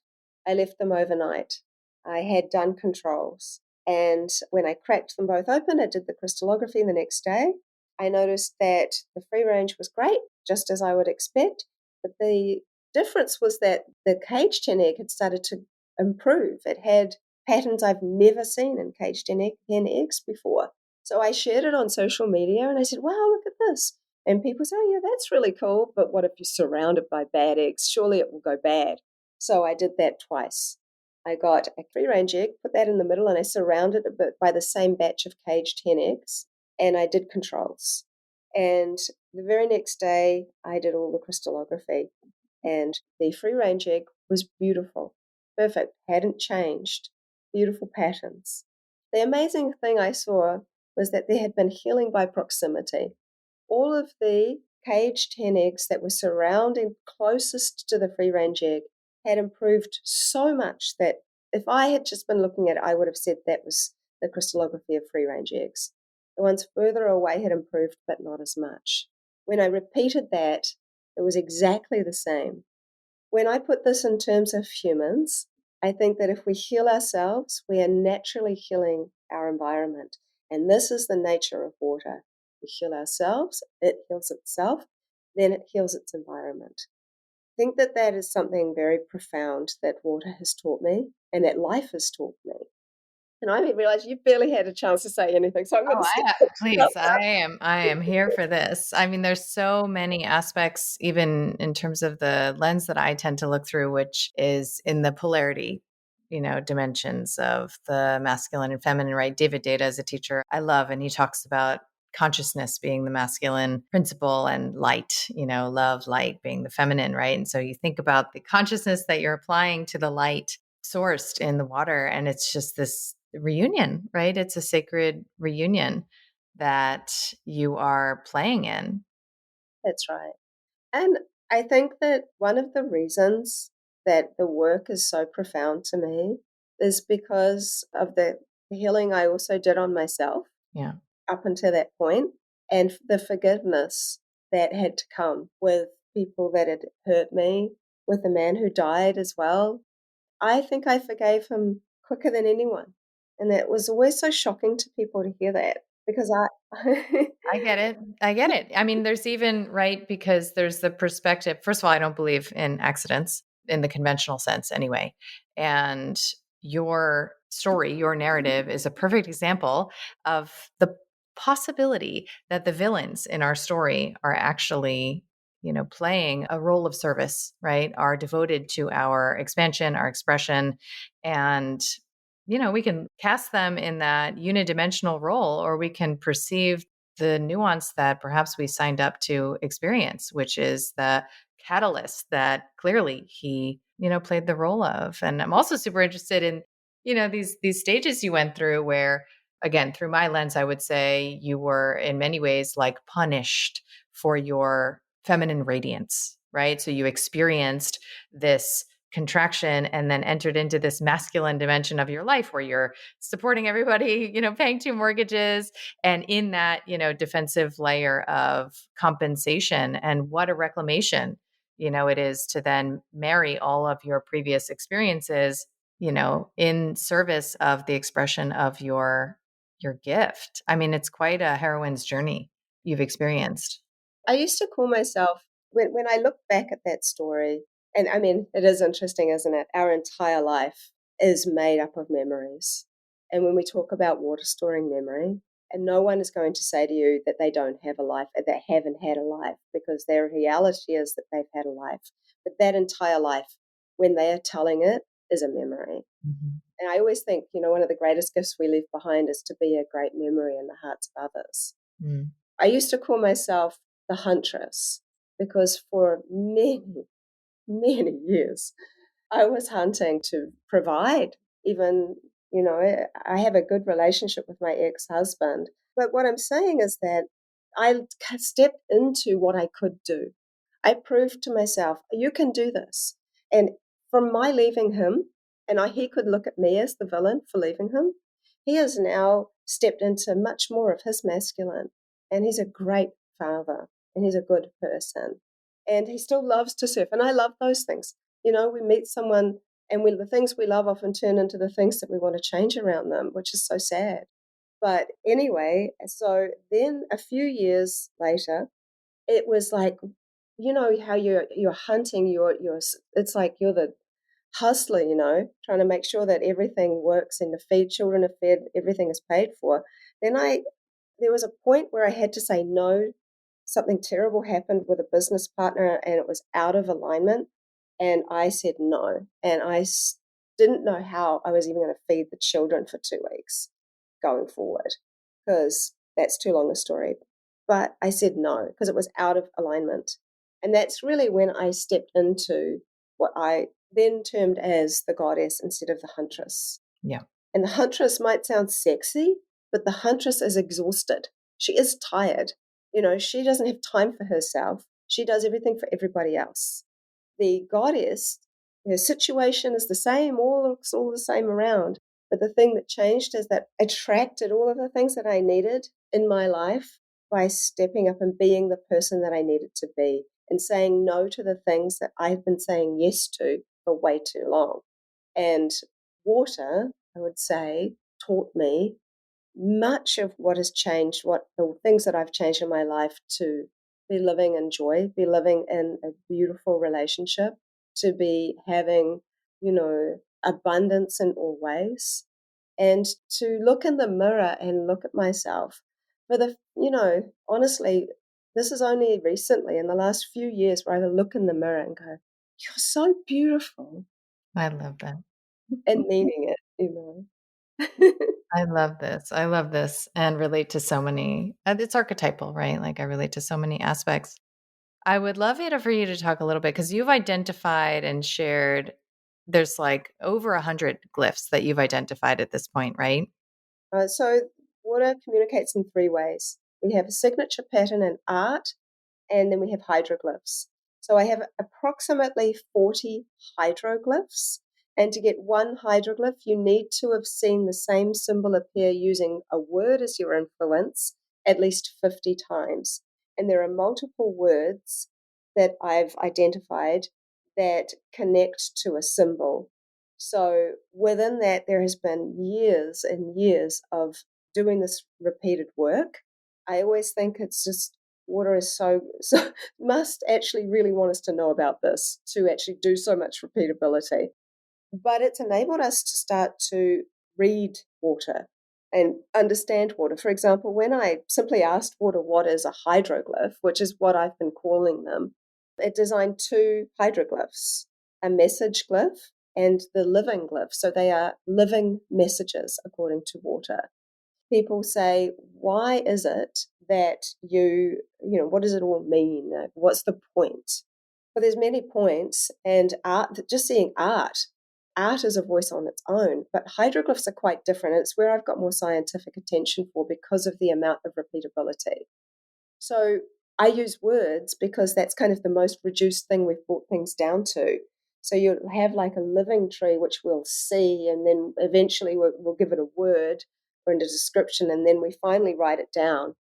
I left them overnight. I had done controls. And when I cracked them both open, I did the crystallography the next day. I noticed that the free range was great, just as I would expect, but the difference was that the caged hen egg had started to improve. It had patterns I've never seen in caged hen eggs before. So I shared it on social media and I said, wow, look at this. And people say, oh, yeah, that's really cool. But what if you're surrounded by bad eggs? Surely it will go bad. So I did that twice. I got a free range egg, put that in the middle, and I surrounded it by the same batch of caged hen eggs. And I did controls. And the very next day, I did all the crystallography. And the free range egg was beautiful, perfect, hadn't changed, beautiful patterns. The amazing thing I saw was that there had been healing by proximity. All of the caged hen eggs that were surrounding closest to the free range egg had improved so much that if I had just been looking at it, I would have said that was the crystallography of free range eggs. The ones further away had improved, but not as much. When I repeated that, it was exactly the same. When I put this in terms of humans, I think that if we heal ourselves, we are naturally healing our environment. And this is the nature of water. We heal ourselves, it heals itself, then it heals its environment. I think that that is something very profound that water has taught me and that life has taught me. And I didn't realize you barely had a chance to say anything, so I'm going Oh, to step up. please, I am here for this. I mean, there's so many aspects, even in terms of the lens that I tend to look through, which is in the polarity, dimensions of the masculine and feminine, right? David Data is a teacher I love, and he talks about consciousness being the masculine principle and light, love, light being the feminine, right? And so you think about the consciousness that you're applying to the light sourced in the water, and it's just this reunion, right? It's a sacred reunion that you are playing in. That's right. And I think that one of the reasons that the work is so profound to me is because of the healing I also did on myself Yeah. up until that point, and the forgiveness that had to come with people that had hurt me, with the man who died as well. I think I forgave him quicker than anyone. And that was always so shocking to people to hear that because I I get it. I get it. I mean, there's even, right, because there's the perspective. First of all, I don't believe in accidents in the conventional sense anyway. And your story, your narrative is a perfect example of the possibility that the villains in our story are actually, playing a role of service, right? Are devoted to our expansion, our expression. And we can cast them in that unidimensional role, or we can perceive the nuance that perhaps we signed up to experience, which is the catalyst that clearly he, played the role of. And I'm also super interested in, these stages you went through where, again, through my lens, I would say you were in many ways like punished for your feminine radiance, right? So you experienced this contraction and then entered into this masculine dimension of your life where you're supporting everybody, paying two mortgages, and in that, defensive layer of compensation. And what a reclamation, it is to then marry all of your previous experiences, in service of the expression of your gift. I mean, it's quite a heroine's journey you've experienced. I used to call myself, when I look back at that story, and I mean, it is interesting, isn't it? Our entire life is made up of memories. And when we talk about water storing memory, and no one is going to say to you that they don't have a life, that they haven't had a life, because their reality is that they've had a life. But that entire life, when they are telling it, is a memory. Mhm. And I always think, one of the greatest gifts we leave behind is to be a great memory in the hearts of others. Mm. I used to call myself the huntress because for many, many years I was hunting to provide. Even, I have a good relationship with my ex husband. But what I'm saying is that I stepped into what I could do. I proved to myself, you can do this. And from my leaving him, and he could look at me as the villain for leaving him, he has now stepped into much more of his masculine. And he's a great father and he's a good person. And he still loves to surf. And I love those things. We meet someone and the things we love often turn into the things that we want to change around them, which is so sad. But anyway, so then a few years later, it was like, how you're hunting, it's like you're the hustler, trying to make sure that everything works and the feed children are fed, everything is paid for. Then there was a point where I had to say no. Something terrible happened with a business partner and it was out of alignment. And I said no. And didn't know how I was even going to feed the children for 2 weeks going forward because that's too long a story. But I said no because it was out of alignment. And that's really when I stepped into what I then termed as the goddess instead of the huntress. Yeah. And the huntress might sound sexy, but the huntress is exhausted. She is tired. She doesn't have time for herself. She does everything for everybody else. The goddess, her situation is the same, looks all the same around. But the thing that changed is that I attracted all of the things that I needed in my life by stepping up and being the person that I needed to be and saying no to the things that I had been saying yes to for way too long. And water, I would say, taught me much of what has changed, what the things that I've changed in my life to be living in joy, be living in a beautiful relationship, to be having, abundance in all ways. and to look in the mirror and look at myself for honestly, this is only recently in the last few years where I look in the mirror and go, "You're so beautiful," I love that. and meaning it. I love this. I love this and relate to so many. It's archetypal, right? Like I relate to so many aspects. I would love it for you to talk a little bit because you've identified and shared. There's like over 100 glyphs that you've identified at this point, right? So water communicates in three ways. We have a signature pattern in art, and then we have hydroglyphs. So I have approximately 40 hydroglyphs. And to get one hydroglyph, you need to have seen the same symbol appear using a word as your influence at least 50 times. And there are multiple words that I've identified that connect to a symbol. So within that, there has been years and years of doing this repeated work. I always think it's just water is so must actually really want us to know about this to actually do so much repeatability. But it's enabled us to start to read water and understand water. For example, when I simply asked water what is a hydroglyph, which is what I've been calling them, it designed two hydroglyphs, a message glyph and the living glyph. So they are living messages according to water. People say, why is it that what does it all mean? What's the point? Well, there's many points, and art, just seeing art is a voice on its own, but hieroglyphs are quite different. It's where I've got more scientific attention for because of the amount of repeatability. So I use words because that's kind of the most reduced thing we've brought things down to. So you'll have like a living tree, which we'll see, and then eventually we'll give it a word or a description, and then we finally write it down.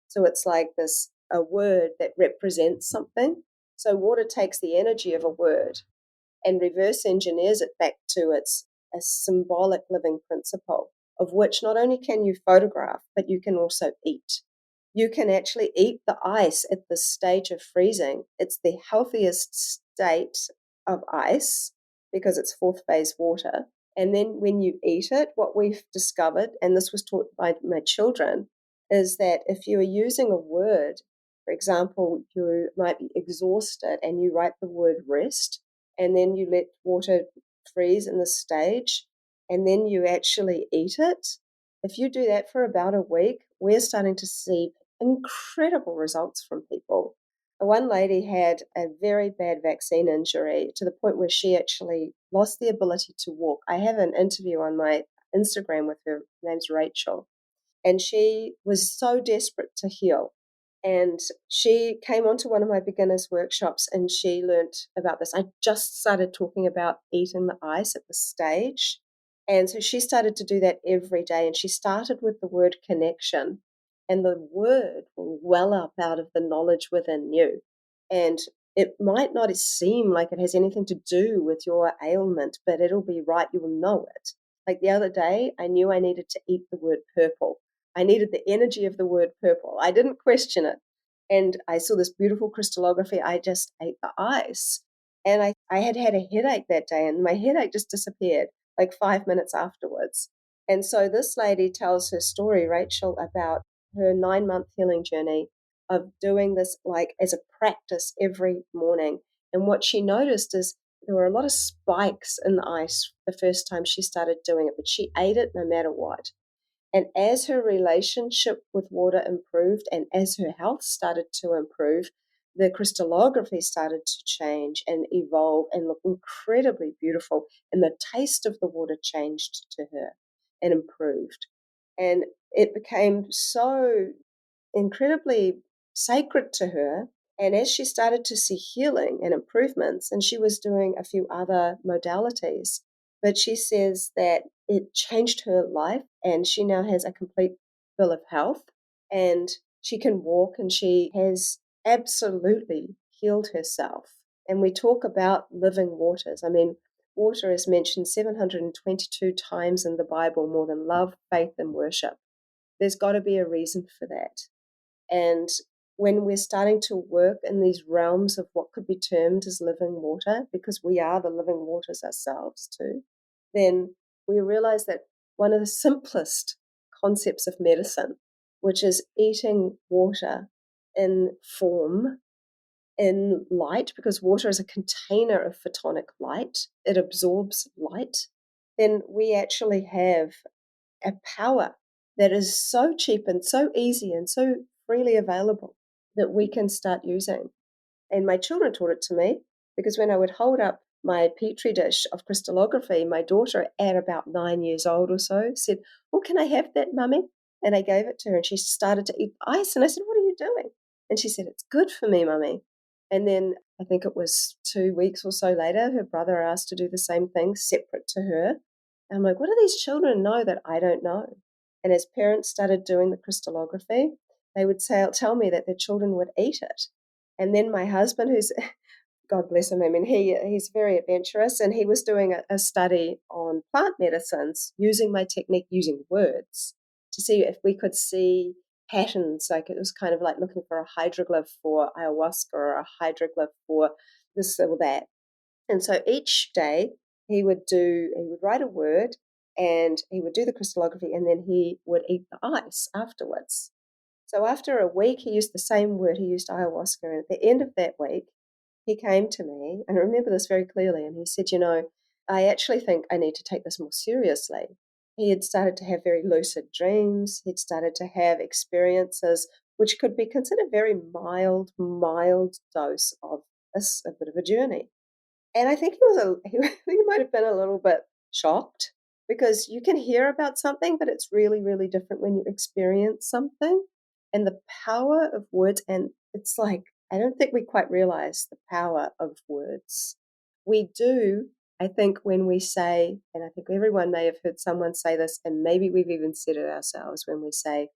So it's like a word that represents something. So water takes the energy of a word and reverse engineers it back to its a symbolic living principle, of which not only can you photograph, but you can also eat. You can actually eat the ice at the stage of freezing. It's the healthiest state of ice because it's fourth phase water. And then when you eat it, what we've discovered, and this was taught by my children, is that if you are using a word, for example, you might be exhausted and you write the word rest, and then you let water freeze in the stage, and then you actually eat it. If you do that for about a week, we're starting to see incredible results from people. One lady had a very bad vaccine injury to the point where she actually lost the ability to walk. I have an interview on my Instagram with her. Her name's Rachel. And she was so desperate to heal. And she came onto one of my beginners workshops and she learnt about this. I just started talking about eating the ice at the stage. And so she started to do that every day. And she started with the word connection. And the word will well up out of the knowledge within you. And it might not seem like it has anything to do with your ailment, but it'll be right. You will know it. Like the other day, I knew I needed to eat the word purple. I needed the energy of the word purple. I didn't question it. And I saw this beautiful crystallography. I just ate the ice. And I had had a headache that day, and my headache just disappeared like 5 minutes afterwards. And so this lady tells her story, Rachel, about her 9-month healing journey of doing this like as a practice every morning. And what she noticed is there were a lot of spikes in the ice the first time she started doing it, but she ate it no matter what. And as her relationship with water improved and as her health started to improve, the crystallography started to change and evolve and look incredibly beautiful. And the taste of the water changed to her and improved. And it became so incredibly sacred to her. And as she started to see healing and improvements, and she was doing a few other modalities, but she says that it changed her life and she now has a complete bill of health and she can walk and she has absolutely healed herself. And we talk about living waters. I mean, water is mentioned 722 times in the Bible, more than love, faith, and worship. There's got to be a reason for that. And when we're starting to work in these realms of what could be termed as living water, because we are the living waters ourselves too, then we realize that one of the simplest concepts of medicine, which is eating water in form, in light, because water is a container of photonic light, it absorbs light, then we actually have a power that is so cheap and so easy and so freely available that we can start using. And my children taught it to me, because when I would hold up my petri dish of crystallography, my daughter at about 9 years old or so said, "Oh, can I have that, mummy?" And I gave it to her and she started to eat ice. And I said, "What are you doing?" And she said, "It's good for me, mummy." And then I think it was 2 weeks or so later, her brother asked to do the same thing separate to her. And I'm like, what do these children know that I don't know? And as parents started doing the crystallography, they would tell me that their children would eat it. And then my husband, who's God bless him, I mean, he's very adventurous, and he was doing a study on plant medicines using my technique, using words, to see if we could see patterns. Like, it was kind of like looking for a hydroglyph for ayahuasca or a hydroglyph for this or that. And so each day he would write a word and he would do the crystallography, and then he would eat the ice afterwards. So after a week, he used the same word, he used ayahuasca. And at the end of that week, he came to me, and I remember this very clearly, and he said, I actually think I need to take this more seriously. He had started to have very lucid dreams. He'd started to have experiences which could be considered very mild dose of a bit of a journey. And I think I think he might have been a little bit shocked, because you can hear about something, but it's really, really different when you experience something, and the power of words. And it's like, I don't think we quite realize the power of words. We do, I think, when we say, and I think everyone may have heard someone say this, and maybe we've even said it ourselves, when we say,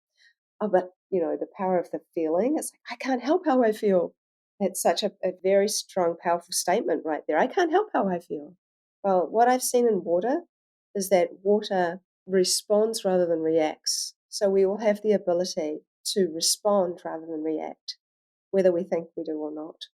"Oh, but the power of the feeling." It's like, I can't help how I feel. It's such a very strong, powerful statement right there. I can't help how I feel. Well, what I've seen in water is that water responds rather than reacts. So we all have the ability to respond rather than react, whether we think we do or not.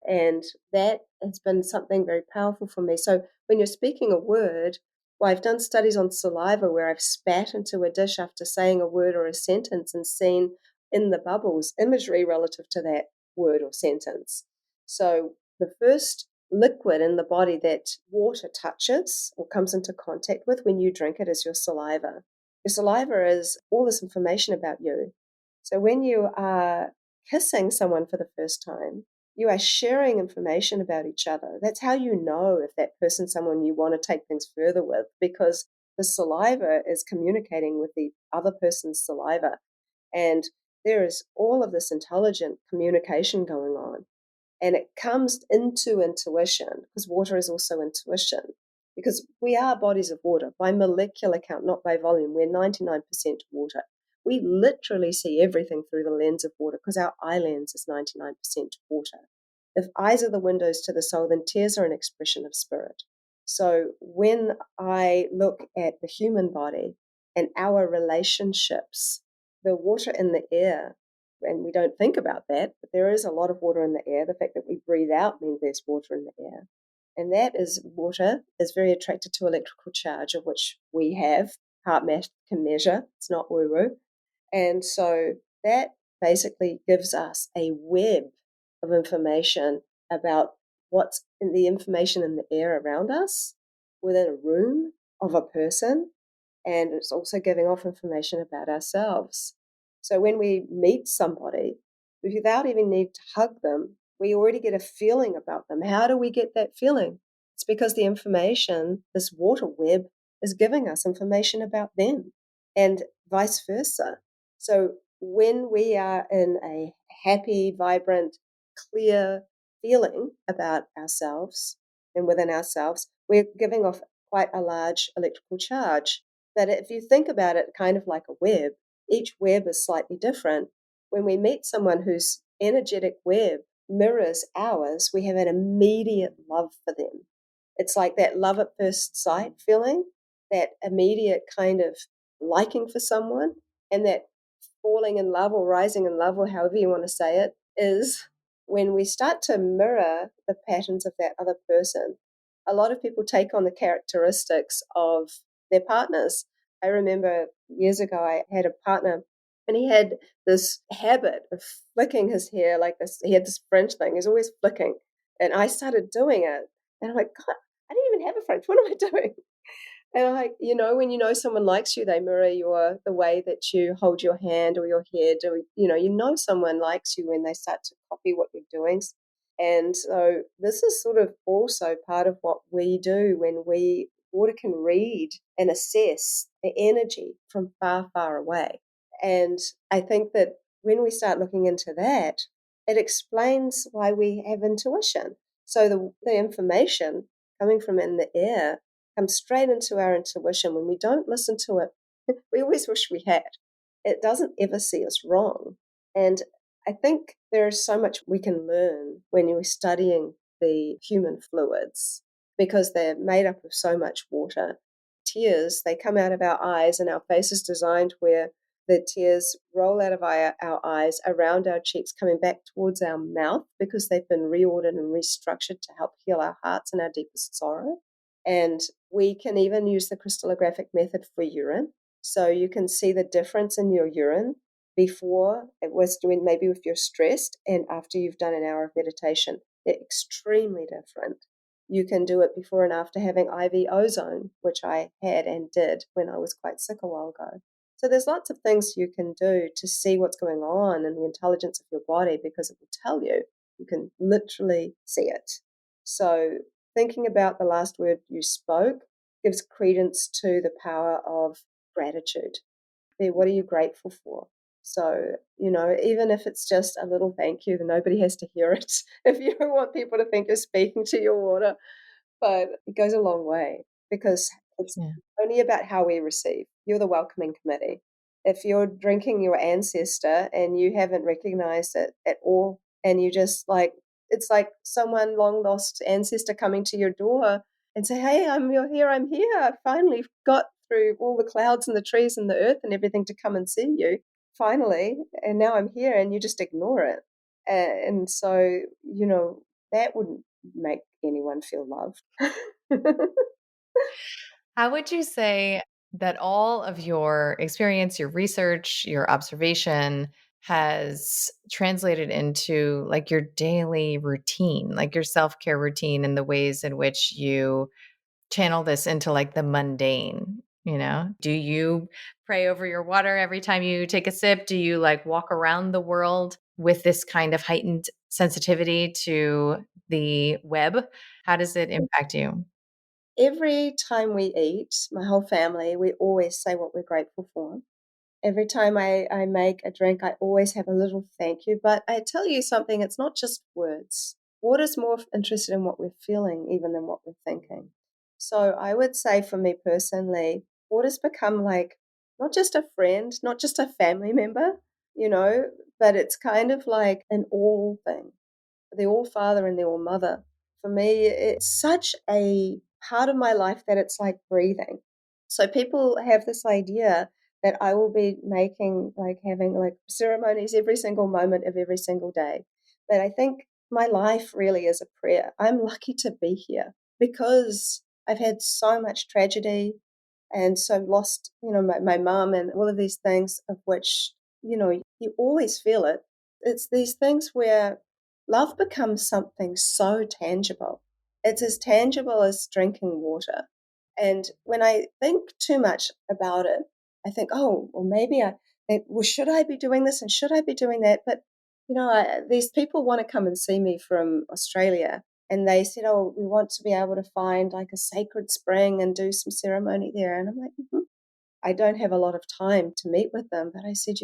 And that has been something very powerful for me. So when you're speaking a word, well, I've done studies on saliva where I've spat into a dish after saying a word or a sentence and seen in the bubbles imagery relative to that word or sentence. So the first liquid in the body that water touches or comes into contact with when you drink it is your saliva. Your saliva is all this information about you. So when you are kissing someone for the first time, you are sharing information about each other. That's how you know if that person's someone you want to take things further with, because the saliva is communicating with the other person's saliva. And there is all of this intelligent communication going on. And it comes into intuition, because water is also intuition, because we are bodies of water by molecular count, not by volume. We're 99% water. We literally see everything through the lens of water, because our eye lens is 99% water. If eyes are the windows to the soul, then tears are an expression of spirit. So when I look at the human body and our relationships, the water in the air, and we don't think about that, but there is a lot of water in the air. The fact that we breathe out means there's water in the air. And that is, water is very attracted to electrical charge, of which we have, heart math can measure. It's not woo-woo. And so that basically gives us a web of information about what's in the information in the air around us, within a room of a person, and it's also giving off information about ourselves. So when we meet somebody, without even need to hug them, we already get a feeling about them. How do we get that feeling? It's because the information, this water web, is giving us information about them, and vice versa. So when we are in a happy, vibrant, clear feeling about ourselves and within ourselves, we're giving off quite a large electrical charge. But if you think about it kind of like a web, each web is slightly different. When we meet someone whose energetic web mirrors ours, we have an immediate love for them. It's like that love at first sight feeling, that immediate kind of liking for someone, and that falling in love or rising in love, or however you want to say it, is when we start to mirror the patterns of that other person. A lot of people take on the characteristics of their partners. I remember years ago, I had a partner and he had this habit of flicking his hair like this. He had this fringe thing. He's always flicking. And I started doing it. And I'm like, God, I didn't even have a fringe. What am I doing? And like, when you know someone likes you, they mirror the way that you hold your hand or your head, or someone likes you when they start to copy what you're doing. And so this is sort of also part of what we do when water can read and assess the energy from far, far away. And I think that when we start looking into that, it explains why we have intuition. So the information coming from in the air comes straight into our intuition. When we don't listen to it, we always wish we had. It doesn't ever see us wrong. And I think there is so much we can learn when you're studying the human fluids because they're made up of so much water. Tears, they come out of our eyes, and our face is designed where the tears roll out of our eyes, around our cheeks, coming back towards our mouth because they've been reordered and restructured to help heal our hearts and our deepest sorrow. And we can even use the crystallographic method for urine. So you can see the difference in your urine before it was doing, maybe if you're stressed, and after you've done an hour of meditation. They're extremely different. You can do it before and after having IV ozone, which I had and did when I was quite sick a while ago. So there's lots of things you can do to see what's going on in the intelligence of your body because it will tell you. You can literally see it. So thinking about the last word you spoke gives credence to the power of gratitude. What are you grateful for? So, even if it's just a little thank you, then nobody has to hear it. If you don't want people to think you're speaking to your water, but it goes a long way because it's Yeah. only about how we receive. You're the welcoming committee. If you're drinking your ancestor and you haven't recognized it at all, and you just like, it's like someone long lost ancestor coming to your door and say, "Hey, I'm here. I finally got through all the clouds and the trees and the earth and everything to come and see you, finally, and now I'm here," and you just ignore it. And so, that wouldn't make anyone feel loved. How would you say that all of your experience, your research, your observation has translated into like your daily routine, like your self-care routine and the ways in which you channel this into like the mundane, Do you pray over your water every time you take a sip? Do you like walk around the world with this kind of heightened sensitivity to the web? How does it impact you? Every time we eat, my whole family, we always say what we're grateful for. Every time I make a drink, I always have a little thank you. But I tell you something, it's not just words. Water's more interested in what we're feeling even than what we're thinking. So I would say for me personally, water's become like not just a friend, not just a family member, but it's kind of like an all thing, the all father and the all mother. For me, it's such a part of my life that it's like breathing. So people have this idea that I will be making, like having like ceremonies every single moment of every single day. But I think my life really is a prayer. I'm lucky to be here because I've had so much tragedy and so lost, my mum and all of these things of which, you always feel it. It's these things where love becomes something so tangible. It's as tangible as drinking water. And when I think too much about it, I think, oh, well, maybe well, should I be doing this and should I be doing that? But, these people want to come and see me from Australia. And they said, oh, we want to be able to find like a sacred spring and do some ceremony there. And I'm like, I don't have a lot of time to meet with them. But I said,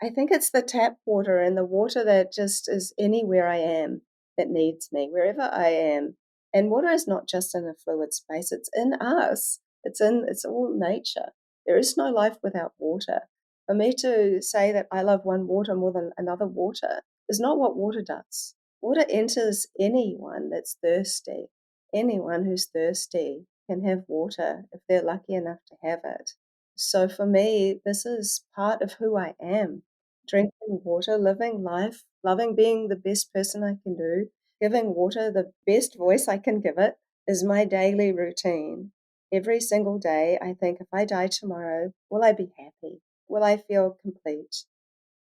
I think it's the tap water and the water that just is anywhere I am that needs me, wherever I am. And water is not just in a fluid space, it's in us. It's all nature. There is no life without water. For me to say that I love one water more than another water is not what water does. Water enters anyone that's thirsty. Anyone who's thirsty can have water if they're lucky enough to have it. So for me, this is part of who I am. Drinking water, living life, loving being the best person I can do, giving water the best voice I can give it is my daily routine. Every single day, I think, if I die tomorrow, will I be happy? Will I feel complete?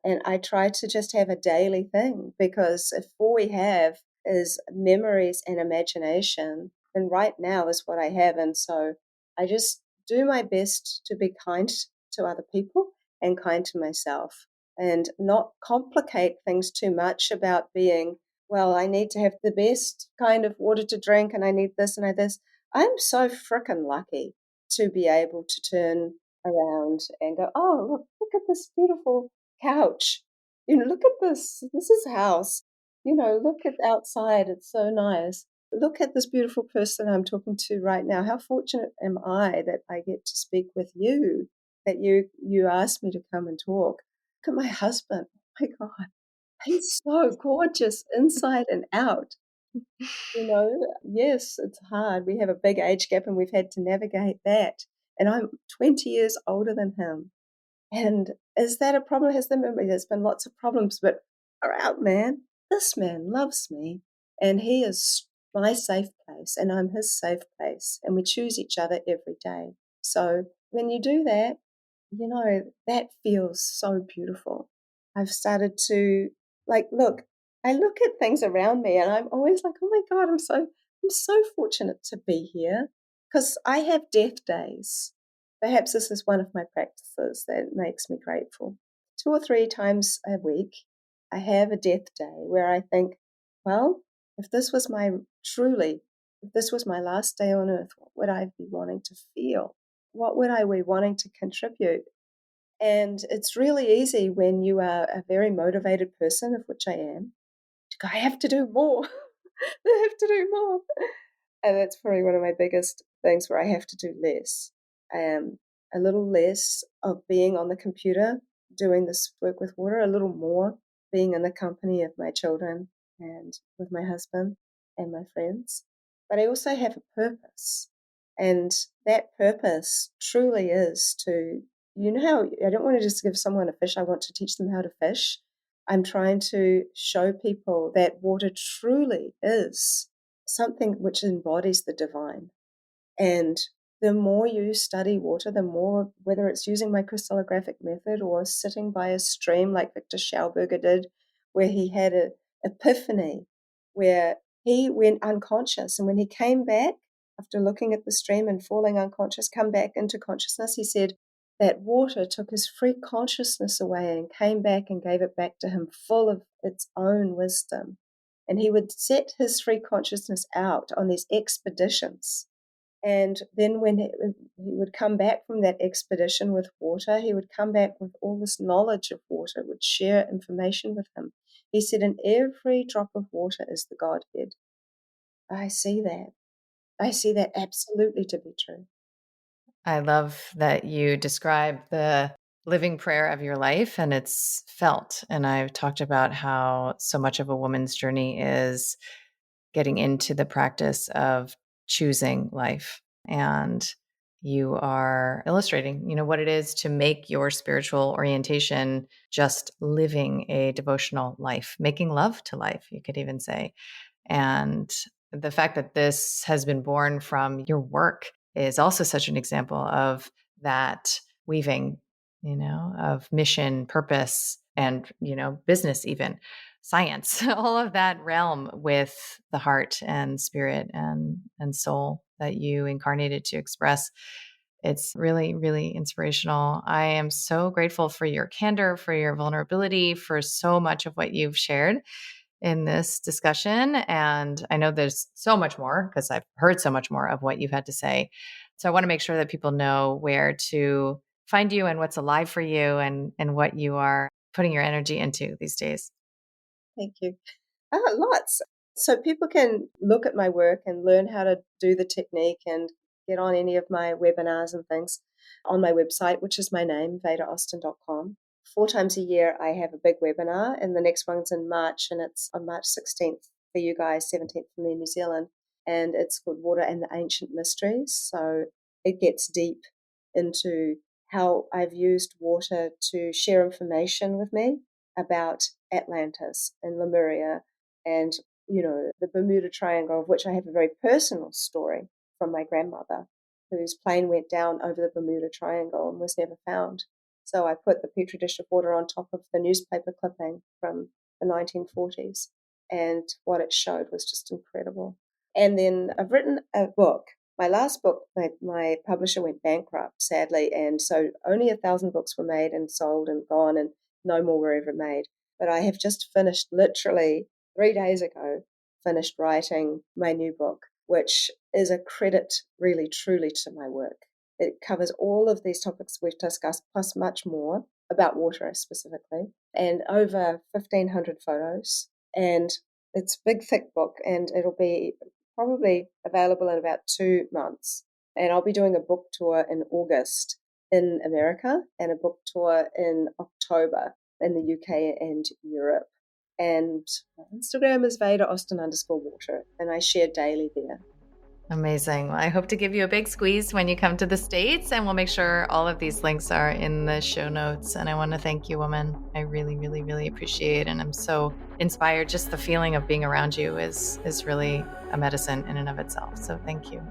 And I try to just have a daily thing, because if all we have is memories and imagination, then right now is what I have. And so I just do my best to be kind to other people and kind to myself, and not complicate things too much about being, well, I need to have the best kind of water to drink and I need this and I this. I'm so frickin' lucky to be able to turn around and go, oh, look at this beautiful couch. Look at this. This is house. Look at outside. It's so nice. Look at this beautiful person I'm talking to right now. How fortunate am I that I get to speak with you, that you asked me to come and talk. Look at my husband. Oh my God. He's so gorgeous inside and out. Yes, it's hard. We have a big age gap and we've had to navigate that. And I'm 20 years older than him. And is that a problem? Has there been, there's been lots of problems, but all right, man, this man loves me and he is my safe place and I'm his safe place. And we choose each other every day. So when you do that, that feels so beautiful. I've started to I look at things around me and I'm always like, oh my God, I'm so fortunate to be here, because I have death days. Perhaps this is one of my practices that makes me grateful. 2 or 3 times a week, I have a death day where I think, well, if this was if this was my last day on earth, what would I be wanting to feel? What would I be wanting to contribute? And it's really easy when you are a very motivated person, of which I am, to go, I have to do more. I have to do more. And that's probably one of my biggest things, where I have to do less. A little less of being on the computer doing this work with water, a little more being in the company of my children and with my husband and my friends. But I also have a purpose. And that purpose truly is to, how I don't want to just give someone a fish, I want to teach them how to fish. I'm trying to show people that water truly is something which embodies the divine. And the more you study water, the more, whether it's using my crystallographic method or sitting by a stream like Victor Schauberger did, where he had an epiphany, where he went unconscious. And when he came back, after looking at the stream and falling unconscious, come back into consciousness, he said that water took his free consciousness away and came back and gave it back to him full of its own wisdom. And he would set his free consciousness out on these expeditions. And then when he would come back from that expedition with water, he would come back with all this knowledge of water, would share information with him. He said, in every drop of water is the Godhead. I see that. I see that absolutely to be true. I love that you describe the living prayer of your life, and it's felt. And I've talked about how so much of a woman's journey is getting into the practice of choosing life. And you are illustrating, what it is to make your spiritual orientation just living a devotional life, making love to life, you could even say. And the fact that this has been born from your work is also such an example of that weaving, of mission, purpose, and, business, even science, all of that realm with the heart and spirit and soul that you incarnated to express. It's really, really inspirational. I am so grateful for your candor, for your vulnerability, for so much of what you've shared in this discussion. And I know there's so much more, because I've heard so much more of what you've had to say. So I want to make sure that people know where to find you and what's alive for you, and what you are putting your energy into these days. Thank you. Lots. So people can look at my work and learn how to do the technique and get on any of my webinars and things on my website, which is my name, vedaustin.com. 4 times a year, I have a big webinar, and the next one's in March, and it's on March 16th for you guys, 17th for me in New Zealand. And it's called Water and the Ancient Mysteries. So it gets deep into how I've used water to share information with me about Atlantis and Lemuria and, the Bermuda Triangle, of which I have a very personal story from my grandmother, whose plane went down over the Bermuda Triangle and was never found. So I put the petri dish of water on top of the newspaper clipping from the 1940s, and what it showed was just incredible. And then I've written a book. My last book, my publisher went bankrupt, sadly, and so only 1,000 books were made and sold and gone, and no more were ever made. But I have just finished, literally 3 days ago, finished writing my new book, which is a credit really truly to my work. It covers all of these topics we've discussed, plus much more about water specifically, and over 1,500 photos. And it's a big, thick book, and it'll be probably available in about 2 months. And I'll be doing a book tour in August in America and a book tour in October in the UK and Europe. And my Instagram is Veda Austin _water, and I share daily there. Amazing. Well, I hope to give you a big squeeze when you come to the States, and we'll make sure all of these links are in the show notes. And I want to thank you, woman. I really, really, really appreciate it. And I'm so inspired. Just the feeling of being around you is really a medicine in and of itself. So thank you.